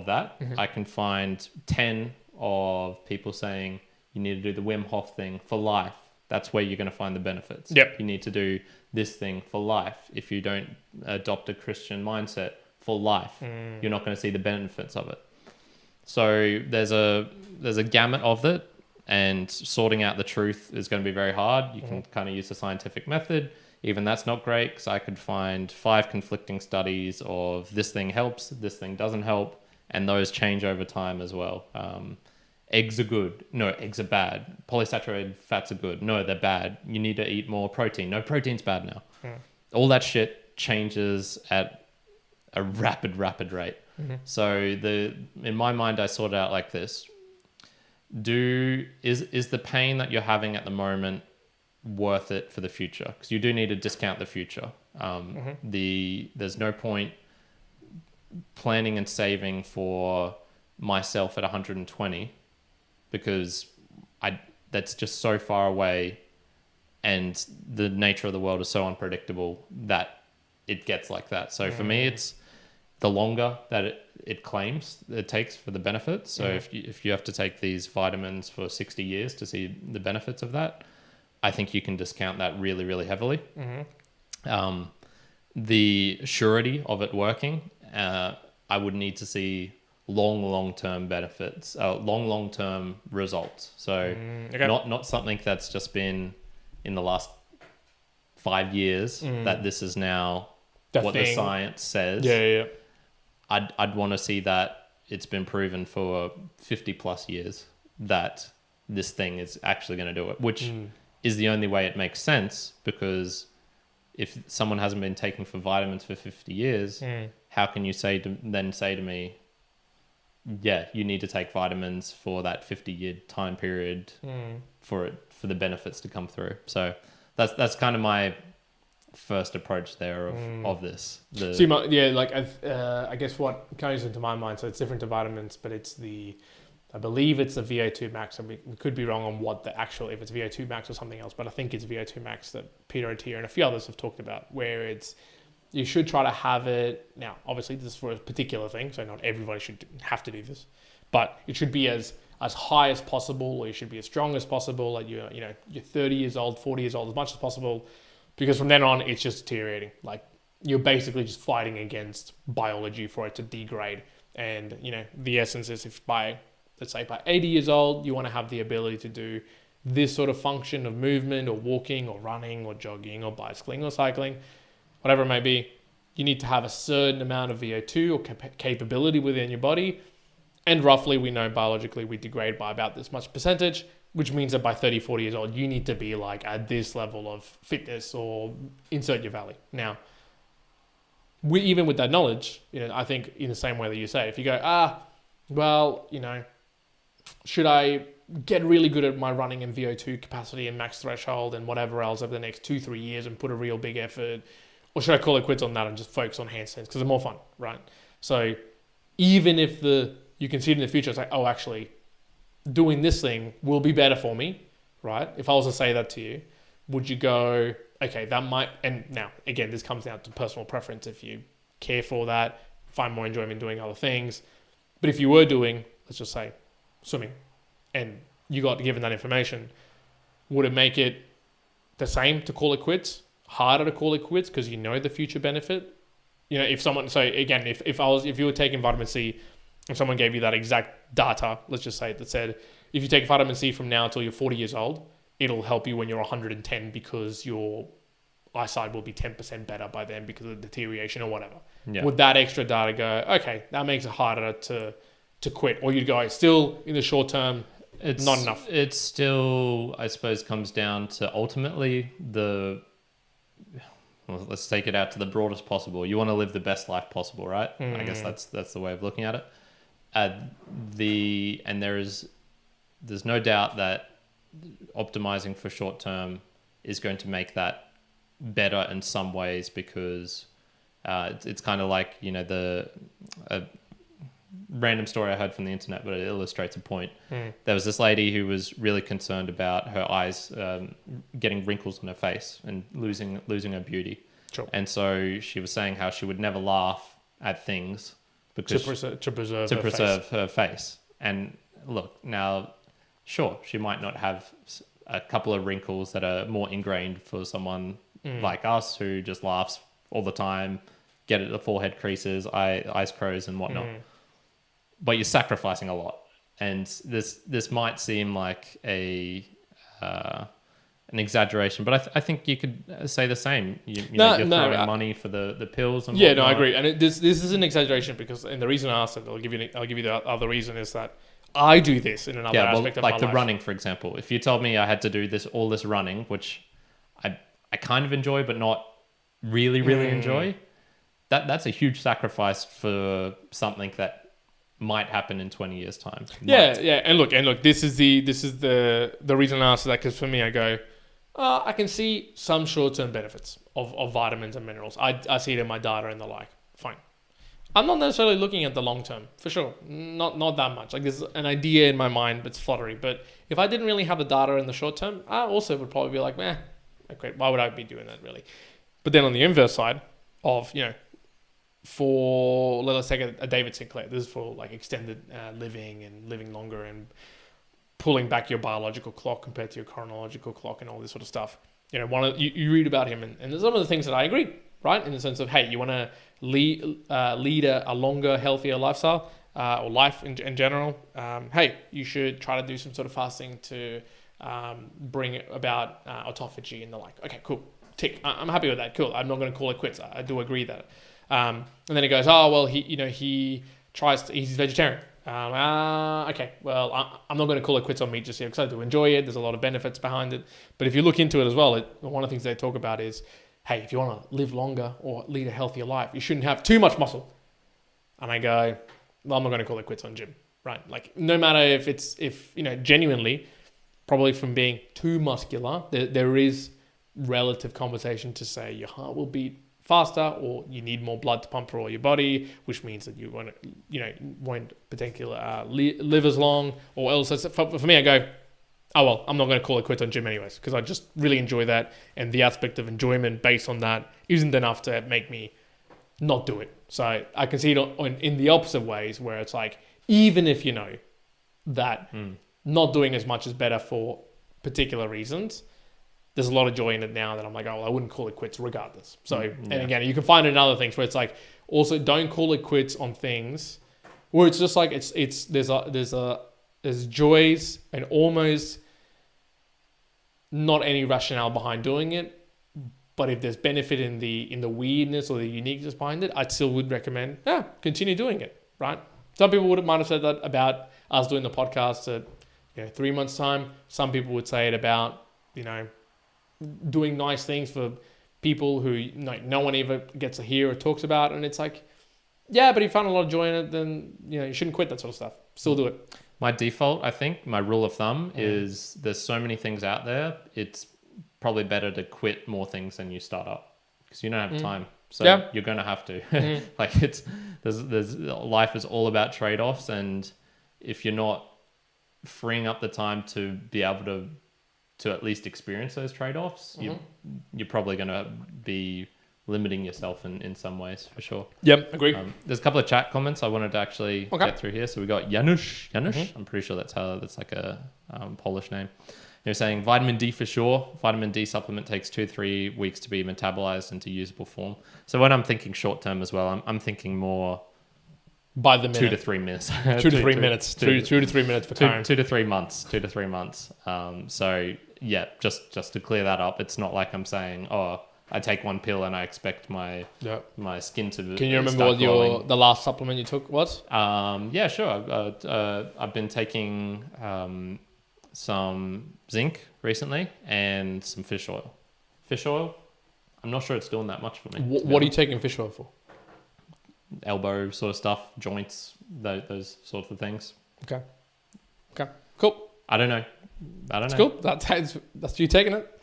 that, I can find 10 of people saying you need to do the Wim Hof thing for life. That's where you're going to find the benefits. Yep. You need to do this thing for life. If you don't adopt a Christian mindset for life, you're not going to see the benefits of it. So there's a gamut of it, and sorting out the truth is going to be very hard. You can kind of use the scientific method. Even that's not great, because I could find 5 conflicting studies of this thing helps, this thing doesn't help, and those change over time as well. Eggs are good. No, eggs are bad. Polysaturated fats are good. No, they're bad. You need to eat more protein. No, protein's bad now. All that shit changes at a rapid rate. So in my mind, I sort it out like this. Is the pain that you're having at the moment worth it for the future? Because you do need to discount the future. There's no point planning and saving for myself at 120, because that's just so far away, and the nature of the world is so unpredictable that it gets like that. So for me, it's the longer that it takes for the benefits. So if you have to take these vitamins for 60 years to see the benefits of that, I think you can discount that really, really heavily. The surety of it working, I would need to see long-term benefits, long-term results. So not something that's just been in the last 5 years that this is now what the science says. Yeah. I'd want to see that it's been proven for 50 plus years that this thing is actually going to do it, which is the only way it makes sense, because if someone hasn't been taking for vitamins for 50 years, how can you say to me, yeah, you need to take vitamins for that 50-year time period for the benefits to come through? So that's kind of my first approach there of this. I guess what goes into my mind, so it's different to vitamins, but I believe it's the VO2 max. We could be wrong on what if it's VO2 max or something else, but I think it's VO2 max that Peter O'Tear and a few others have talked about, where you should try to have it. Now, obviously this is for a particular thing, so not everybody should have to do this, but it should be as high as possible, or you should be as strong as possible, like you're 30 years old, 40 years old, as much as possible, because from then on it's just deteriorating. Like, you're basically just fighting against biology for it to degrade. And the essence is, if let's say by 80 years old you want to have the ability to do this sort of function of movement or walking or running or jogging or bicycling or cycling, whatever it may be, you need to have a certain amount of VO2 or capability within your body. And roughly, we know biologically we degrade by about this much percentage, which means that by 30, 40 years old, you need to be like at this level of fitness or insert your valley. Now, even with that knowledge, I think in the same way that you say, if you go, should I get really good at my running and VO2 capacity and max threshold and whatever else over the next 2-3 years and put a real big effort, or should I call it quits on that and just focus on handstands because they're more fun, right? So even if you can see it in the future, it's like, oh, actually, doing this thing will be better for me, right? If I was to say that to you, would you go, okay, that might, and now, again, this comes down to personal preference. If you care for that, find more enjoyment doing other things. But if you were doing, let's just say, swimming, and you got given that information, would it make it the same to call it quits? Harder to call it quits because you know the future benefit? If someone, so again, if you were taking vitamin C, if someone gave you that exact data, let's just say that said, if you take vitamin C from now until you're 40 years old, it'll help you when you're 110 because your eyesight will be 10% better by then because of deterioration or whatever. Yeah. Would that extra data go, okay, that makes it harder to quit? Or you'd go, still in the short term, it's not enough. It still, I suppose, comes down to ultimately let's take it out to the broadest possible. You want to live the best life possible, right? I guess that's the way of looking at it. And there's no doubt that optimizing for short term is going to make that better in some ways because it's kind of like the random story I heard from the internet, but it illustrates a point. There was this lady who was really concerned about her eyes getting wrinkles on her face and losing her beauty. Sure. And so she was saying how she would never laugh at things because to preserve her face. And look, now, sure, she might not have a couple of wrinkles that are more ingrained for someone like us who just laughs all the time, get the forehead creases, eyes crows and whatnot. But you're sacrificing a lot. And this might seem like an exaggeration, but I think you could say the same. You're throwing money for the pills and whatnot. I agree. And this is an exaggeration because, and the reason I asked it, I'll give you the other reason is that I do this in another aspect of my life. Like the running, for example. If you told me I had to do all this running, which I kind of enjoy, but not really, really enjoy, that's a huge sacrifice for something that might happen in 20 years time. Yeah. And look, this is the reason I asked that, because for me, I go, I can see some short-term benefits of vitamins and minerals. I see it in my data and the like. Fine. I'm not necessarily looking at the long term, for sure. Not that much. Like there's an idea in my mind, but it's fluttery. But if I didn't really have the data in the short term, I also would probably be like, okay, why would I be doing that really? But then on the inverse side of, for, let's take a David Sinclair. This is for like extended living and living longer and pulling back your biological clock compared to your chronological clock and all this sort of stuff. You read about him and there's some of the things that I agree, right? In the sense of, hey, you want to lead a longer, healthier lifestyle or life in general. Hey, you should try to do some sort of fasting to bring about autophagy and the like. Okay, cool. Tick. I'm happy with that. Cool. I'm not going to call it quits. I do agree that. And then he goes, he's vegetarian. Okay, well, I'm not going to call it quits on meat just yet because I do enjoy it. There's a lot of benefits behind it. But if you look into it as well, one of the things they talk about is, hey, if you want to live longer or lead a healthier life, you shouldn't have too much muscle. And I go, well, I'm not going to call it quits on gym, right? Like no matter if genuinely, probably from being too muscular, there is relative compensation to say your heart will beat faster or you need more blood to pump through all your body, which means that you won't particularly live as long or else. For me, I go, oh, well, I'm not going to call it quits on gym anyways because I just really enjoy that. And the aspect of enjoyment based on that isn't enough to make me not do it. So I can see it in the opposite ways where it's like, even if you know that not doing as much is better for particular reasons, there's a lot of joy in it now that I'm like, oh, well, I wouldn't call it quits regardless. So, and again, you can find it in other things where it's like, also don't call it quits on things where it's just like, there's joys and almost not any rationale behind doing it. But if there's benefit in the weirdness or the uniqueness behind it, I still would recommend, continue doing it, right? Some people might have said that about us doing the podcast at 3 months' time. Some people would say it about, doing nice things for people who no one ever gets to hear or talks about. And it's like, yeah, but if you found a lot of joy in it, then you shouldn't quit that sort of stuff. Still do it. My default, I think, my rule of thumb is there's so many things out there. It's probably better to quit more things than you start up because you don't have time. So you're going to have to. Like there's life is all about trade-offs, and if you're not freeing up the time to be able to at least experience those trade-offs, you're probably going to be limiting yourself in some ways for sure. Yep, agree. There's a couple of chat comments I wanted to actually get through here. So we got Janusz. I'm pretty sure that's like a Polish name. You're saying vitamin D for sure. Vitamin D supplement takes 2-3 weeks to be metabolized into usable form. So when I'm thinking short term as well, I'm thinking more by the minute. 2 to 3 minutes. 2 to 3 minutes. 2 to 3 minutes for Kyrin. 2 to 3 months. 2 to 3 months. So yeah, just to clear that up, it's not like I'm saying, I take one pill and I expect my skin to. Can you remember what the last supplement you took was? Yeah, sure. I've been taking some zinc recently and some fish oil. Fish oil, I'm not sure it's doing that much for me. What are you taking fish oil for? Elbow sort of stuff, joints, those sorts of things. Okay, cool. I don't know. That's cool. That's you taking it.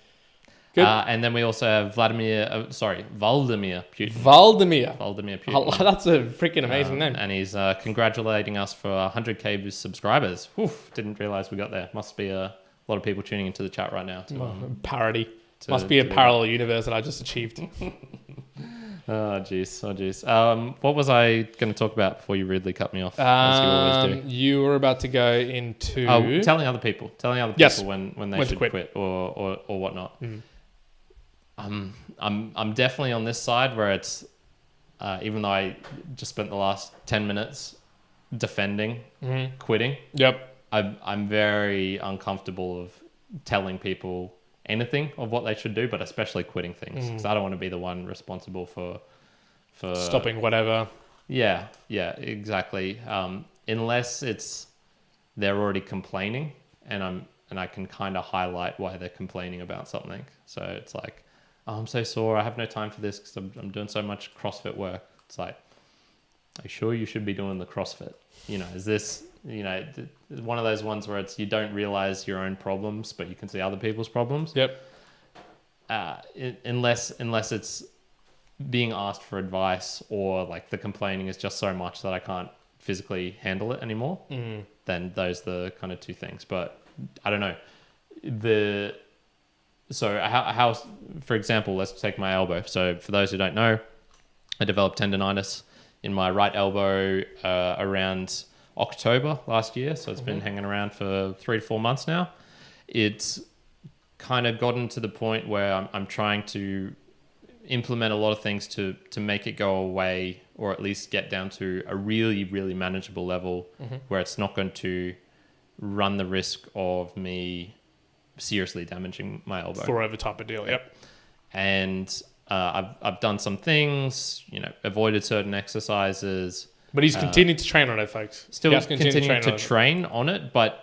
Good. And then we also have Vladimir Putin. Vladimir Putin. That's a freaking amazing name. And he's congratulating us for 100k subscribers. Didn't realize we got there. Must be a lot of people tuning into the chat right now. Parody. Must be a parallel universe that I just achieved. Oh, jeez. What was I going to talk about before you rudely cut me off, as you always do? You were about to go into... telling other people when they should quit or whatnot. I'm definitely on this side where it's even though I just spent the last 10 minutes defending quitting. Yep. I'm very uncomfortable of telling people anything of what they should do, but especially quitting things because I don't want to be the one responsible for stopping whatever. Yeah, exactly. Unless they're already complaining and I can kind of highlight why they're complaining about something. So it's like, I'm so sore. I have no time for this because I'm doing so much CrossFit work. It's like, are you sure you should be doing the CrossFit? Is this, one of those ones where it's you don't realize your own problems, but you can see other people's problems. Yep. Unless it's being asked for advice or like the complaining is just so much that I can't physically handle it anymore, then those are the kind of two things. But I don't know. So how, for example, let's take my elbow. So for those who don't know, I developed tendonitis in my right elbow around October last year. So it's been hanging around for 3 to 4 months now. It's kind of gotten to the point where I'm trying to implement a lot of things to make it go away, or at least get down to a really, really manageable level where it's not going to run the risk of me seriously damaging my elbow. Forever type of deal, yep. And I've done some things, avoided certain exercises. But he's continued to train on it, folks. Still continuing to train on it, but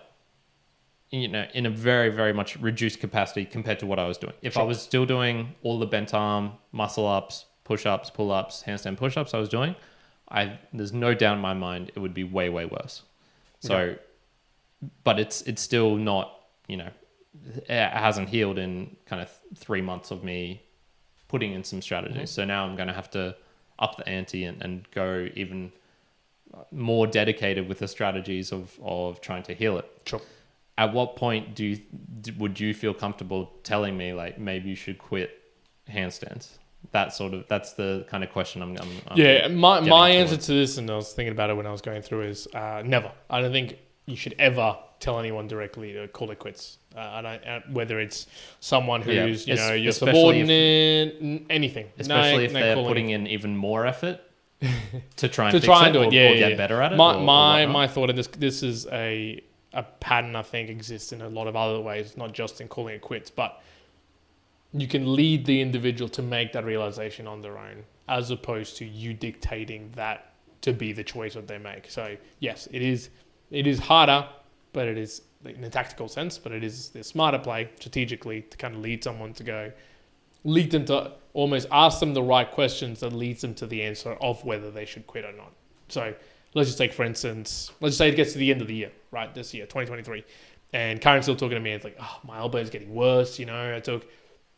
in a very, very much reduced capacity compared to what I was doing. If I was still doing all the bent arm, muscle ups, push-ups, pull-ups, handstand push-ups I was doing, there's no doubt in my mind it would be way, way worse. So, but it's still not, it hasn't healed in kind of 3 months of me putting in some strategies. So now I'm going to have to up the ante and go even more dedicated with the strategies of trying to heal it. Sure. At what point would you feel comfortable telling me like maybe you should quit handstands? That's the kind of question I'm my answer to this, and I was thinking about it when I was going through, is never. I don't think you should ever tell anyone directly to call it quits. Whether it's someone who's your subordinate, anything. Especially if they're putting in even more effort to try and fix it or get better at it. My thought, and this is a a pattern I think exists in a lot of other ways, not just in calling it quits, but you can lead the individual to make that realization on their own, as opposed to you dictating that to be the choice that they make. So yes, it is harder, but it is in a tactical sense, but it is the smarter play strategically to kind of lead someone to lead them to almost ask them the right questions that leads them to the answer of whether they should quit or not. So let's just take, for instance, let's just say it gets to the end of the year, right? This year, 2023. And Kyrin's still talking to me. It's like, oh, my elbow is getting worse. I took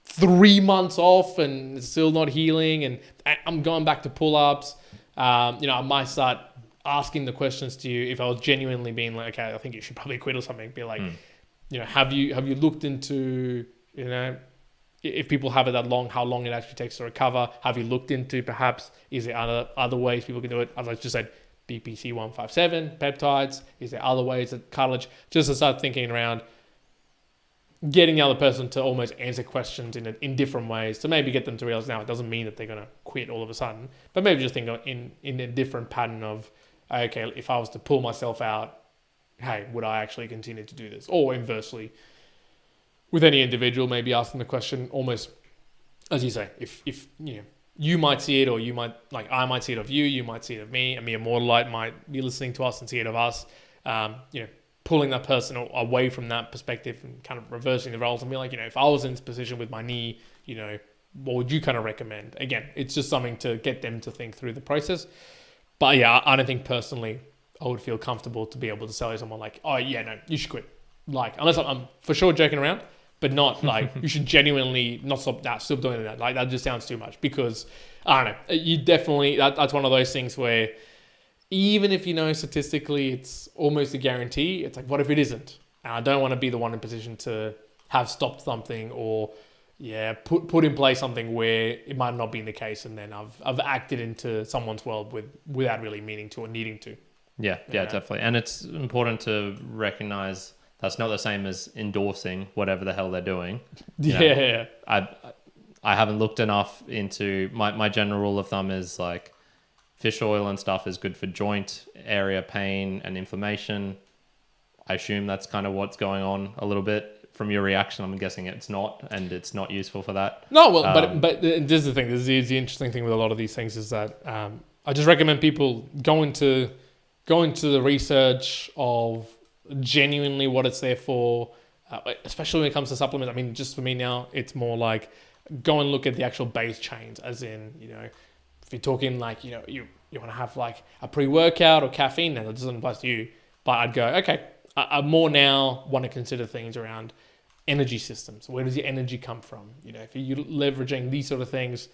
3 months off and it's still not healing. And I'm going back to pull-ups. I might start asking the questions to you if I was genuinely being like, okay, I think you should probably quit or something. Be like, have you looked into, if people have it that long, how long it actually takes to recover? Have you looked into perhaps, is there other ways people can do it? As I just said, BPC 157, peptides. Is there other ways that cartilage? Just to start thinking around getting the other person to almost answer questions in different ways to maybe get them to realize now it doesn't mean that they're going to quit all of a sudden, but maybe just think in a different pattern of, okay, if I was to pull myself out, hey, would I actually continue to do this? Or inversely, with any individual, maybe asking the question almost, as you say, if you might see it, or you might, like I might see it of you, you might see it of me, a Mere Mortalite might be listening to us and see it of us, pulling that person away from that perspective and kind of reversing the roles and be like, if I was in this position with my knee, what would you kind of recommend? Again, it's just something to get them to think through the process. But yeah, I don't think personally I would feel comfortable to be able to tell someone like, oh yeah, no, you should quit. Like, unless I'm for sure joking around, but not like you should genuinely not stop doing that. Like, that just sounds too much, because I don't know. You definitely, that's one of those things where even if statistically it's almost a guarantee, it's like, what if it isn't? And I don't want to be the one in position to have stopped something or put in place something where it might not be the case, and then I've acted into someone's world without really meaning to or needing to. Yeah, definitely. And it's important to recognize that's not the same as endorsing whatever the hell they're doing. I haven't looked enough into my general rule of thumb is like fish oil and stuff is good for joint area pain and inflammation. I assume that's kind of what's going on a little bit. From your reaction, I'm guessing it's not, and it's not useful for that. No, well, but this is the thing. This is the interesting thing with a lot of these things is that I just recommend people go into the research of genuinely what it's there for, especially when it comes to supplements. I mean, just for me now, it's more like go and look at the actual base chains, as in, if you're talking like, you want to have like a pre-workout or caffeine, now that doesn't apply to you, but I'd go, okay, I more now want to consider things around energy systems. Where does your energy come from? If you're leveraging these sort of things,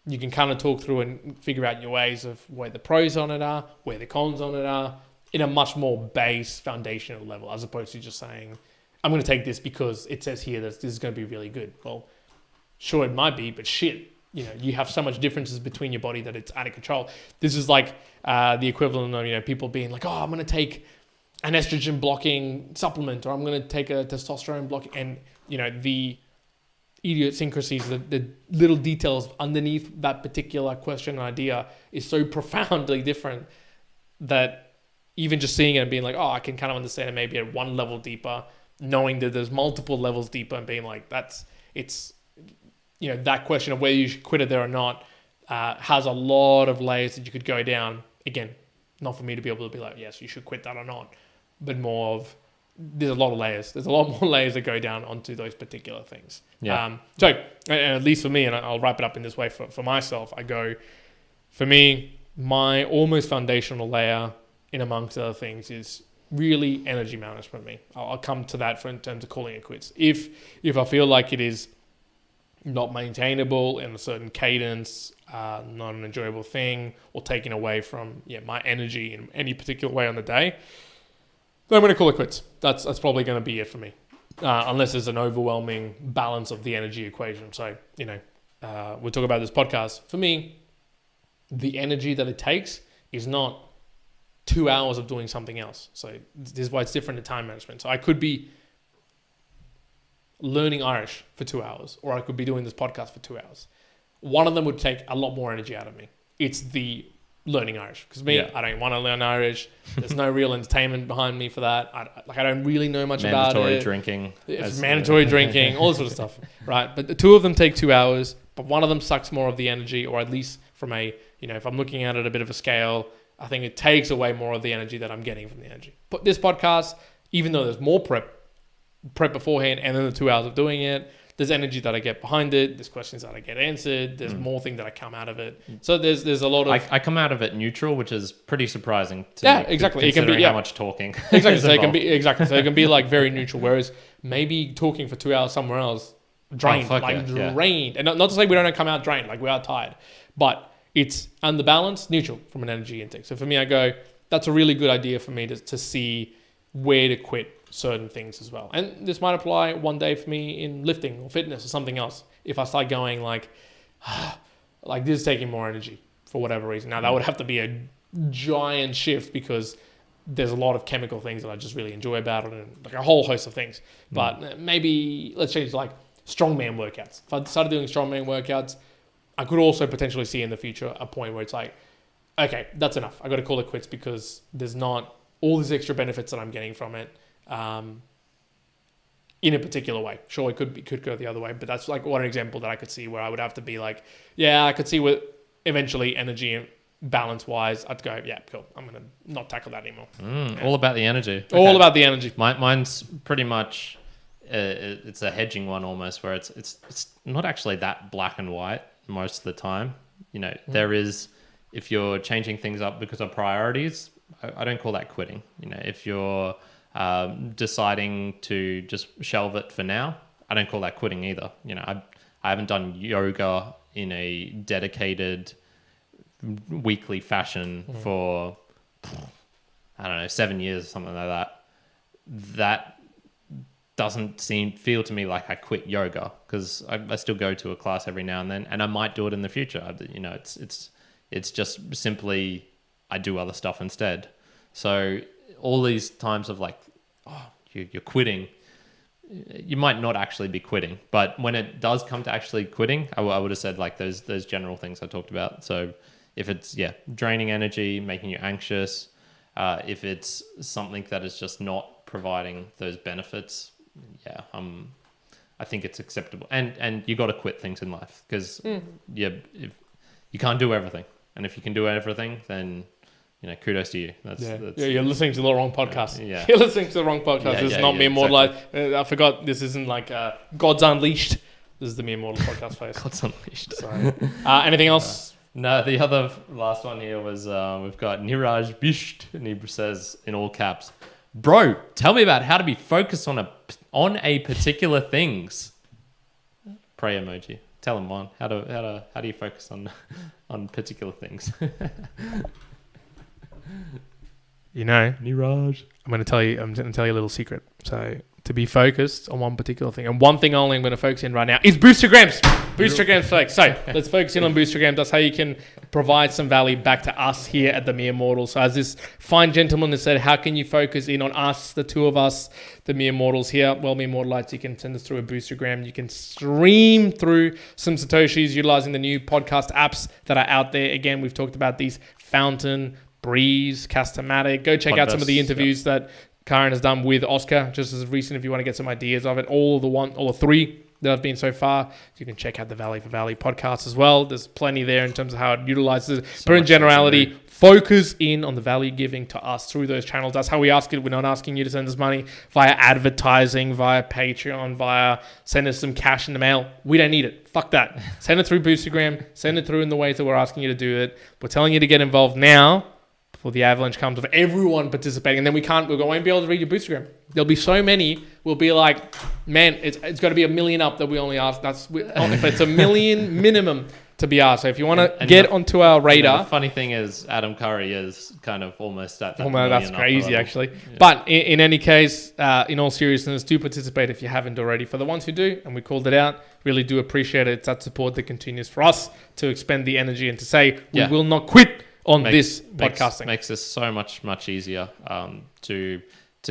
you can kind of talk through and figure out your ways of where the pros on it are, where the cons on it are, in a much more base foundational level, as opposed to just saying, I'm going to take this because it says here that this is going to be really good. Well, sure, it might be, but shit, you have so much differences between your body that it's out of control. This is like the equivalent of, people being like, oh, I'm going to take an estrogen blocking supplement, or I'm going to take a testosterone blocking, and the idiosyncrasies, the little details underneath that particular question and idea is so profoundly different that even just seeing it and being like, oh, I can kind of understand it maybe at one level deeper, knowing that there's multiple levels deeper, and being like, that question of whether you should quit it there or not has a lot of layers that you could go down. Again, not for me to be able to be like, yes, you should quit that or not, but more of, there's a lot of layers. There's a lot more layers that go down onto those particular things. Yeah. So at least for me, and I'll wrap it up in this way for myself, I go, for me, my almost foundational layer in amongst other things is really energy management for me. I'll come to that in terms of calling it quits. If I feel like it is not maintainable in a certain cadence, not an enjoyable thing, or taking away from my energy in any particular way on the day, then I'm going to call it quits. That's probably going to be it for me, unless there's an overwhelming balance of the energy equation. So, we'll talk about this podcast. For me, the energy that it takes is not 2 hours of doing something else. So this is why it's different to time management. So I could be learning Irish for 2 hours, or I could be doing this podcast for 2 hours. One of them would take a lot more energy out of me. It's the learning Irish. Because me, Yeah. I don't want to learn Irish. There's no real entertainment behind me for that. I don't really know much about it. Mandatory drinking. It's mandatory drinking, all this sort of stuff, right? But the two of them take 2 hours, but one of them sucks more of the energy, or at least from a, if I'm looking at it a bit of a scale, I think it takes away more of the energy that I'm getting from the energy. But this podcast, even though there's more prep beforehand and then the 2 hours of doing it, there's energy that I get behind it. There's questions that I get answered. There's more things that I come out of it. So there's a lot of... I come out of it neutral, which is pretty surprising to me. Exactly. It can be how much talking. Exactly. So it can be like very neutral. Whereas maybe talking for 2 hours somewhere else, drained. Drained. And not to say we don't come out drained, like we are tired. But it's on the balance, neutral from an energy intake. So for me, I go, that's a really good idea for me to see where to quit certain things as well. And this might apply one day for me in lifting or fitness or something else. If I start going like this is taking more energy for whatever reason. Now that would have to be a giant shift because there's a lot of chemical things that I just really enjoy about it and like a whole host of things. But maybe let's change to like strongman workouts. If I started doing strongman workouts, I could also potentially see in the future a point where it's like, okay, that's enough. I got to call it quits because there's not all these extra benefits that I'm getting from it. In a particular way. Sure, it could go the other way, but that's like one example that I could see where I would have to be like, I could see with eventually energy balance wise, I'd go, yeah, cool. I'm going to not tackle that anymore. All about the energy. Okay. All about the energy. Mine's pretty much, it's a hedging one almost where it's not actually that black and white most of the time. There is, if you're changing things up because of priorities, I don't call that quitting. If you're deciding to just shelve it for now, I don't call that quitting either. I haven't done yoga in a dedicated weekly fashion for, I don't know, 7 years or something like that. That doesn't feel to me like I quit yoga because I still go to a class every now and then, and I might do it in the future. It's just simply I do other stuff instead. So all these times of like, you're quitting, you might not actually be quitting, but when it does come to actually quitting, I would have said like those general things I talked about. So if it's draining energy, making you anxious, if it's something that is just not providing those benefits, I think it's acceptable. And you got to quit things in life because if you can't do everything, and if you can do everything, then kudos to you. That's you're listening to the wrong podcast. Yeah. You're listening to the wrong podcast. This is not Mere Mortalite. Exactly. I forgot this isn't like God's Unleashed. This is the Mere Mortal podcast face. God's Unleashed. So, anything else? No, the other last one here was we've got Niraj Bisht, and he says in all caps, "Bro, tell me about how to be focused on a particular things." Pray emoji. Tell him, Juan. How do you focus on particular things? Niraj. I'm going to tell you a little secret. So to be focused on one particular thing, and one thing only I'm going to focus in right now is Boostagrams. Boostagrams flex. So let's focus in on Boostagrams. That's how you can provide some value back to us here at the Mere Mortals. So as this fine gentleman has said, how can you focus in on us, the two of us, the Mere Mortals here? Well, Mere Mortalites, you can send us through a Boostagram. You can stream through some Satoshis utilizing the new podcast apps that are out there. Again, we've talked about these Fountain, Breeze, Castomatic. Go check out some of the interviews that Kyrin has done with Oscar, just as recent if you want to get some ideas of it. All the three that have been so far. You can check out the Valley for Valley podcast as well. There's plenty there in terms of how it utilizes it. But in generality, focus in on the value giving to us through those channels. That's how we ask it. We're not asking you to send us money via advertising, via Patreon, via send us some cash in the mail. We don't need it. Fuck that. Send it through Boostagram. Send it through in the ways that we're asking you to do it. We're telling you to get involved now before the avalanche comes of everyone participating, and then we won't be able to read your Boostagram. There'll be so many. We'll be like, man, it's got to be 1 million up that we only ask. If it's 1 million minimum to be asked. So if you want to get onto our radar. The funny thing is, Adam Curry is kind of almost at that. That's crazy, actually. Yeah. But in any case, in all seriousness, do participate if you haven't already. For the ones who do, and we called it out, really do appreciate it. It's that support that continues for us to expend the energy and to say we will not quit on this podcasting. Makes this so much easier to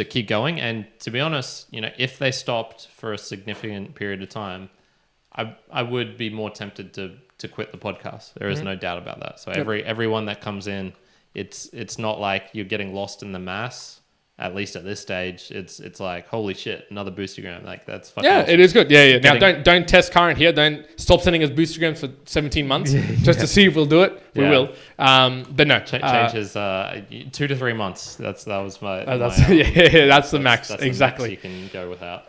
keep going. And to be honest, if they stopped for a significant period of time, I would be more tempted to quit the podcast. There is no doubt about that. So everyone that comes in, it's not like you're getting lost in the mass. At least at this stage, it's like, holy shit, another Boostagram. Like, that's fucking awesome. It is good. Yeah. Now, don't test Kyrin here. Don't stop sending us Boostagrams for 17 months just to see if we'll do it. We will. But no. Change his 2 to 3 months. That was my... that's the max. That's exactly. The max you can go without.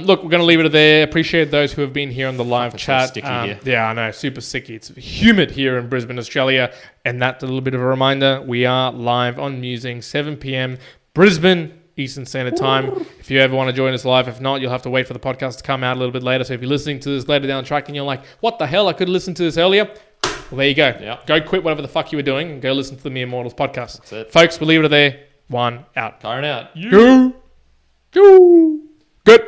Look, we're going to leave it there. Appreciate those who have been here on the live chat. Sticky here. Yeah, I know. Super sticky. It's humid here in Brisbane, Australia. And that's a little bit of a reminder. We are live on Musings, 7 p.m. Brisbane, Eastern Standard Time. If you ever want to join us live, if not, you'll have to wait for the podcast to come out a little bit later. So if you're listening to this later down the track and you're like, what the hell, I could listen to this earlier. Well, there you go. Yep. Go quit whatever the fuck you were doing and go listen to the Mere Mortals podcast. That's it. Folks, we'll leave it there. One out. Kyrin out. Go. Good. Good.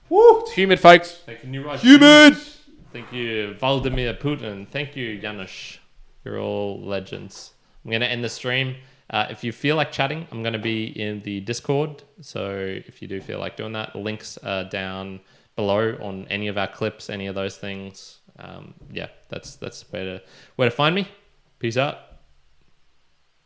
Woo. It's humid, folks. Thank you, Humid. Thank you, Vladimir Putin. Thank you, Janusz. You're all legends. I'm going to end the stream. If you feel like chatting, I'm going to be in the Discord. So if you do feel like doing that, the links are down below on any of our clips, any of those things. That's where to find me. Peace out.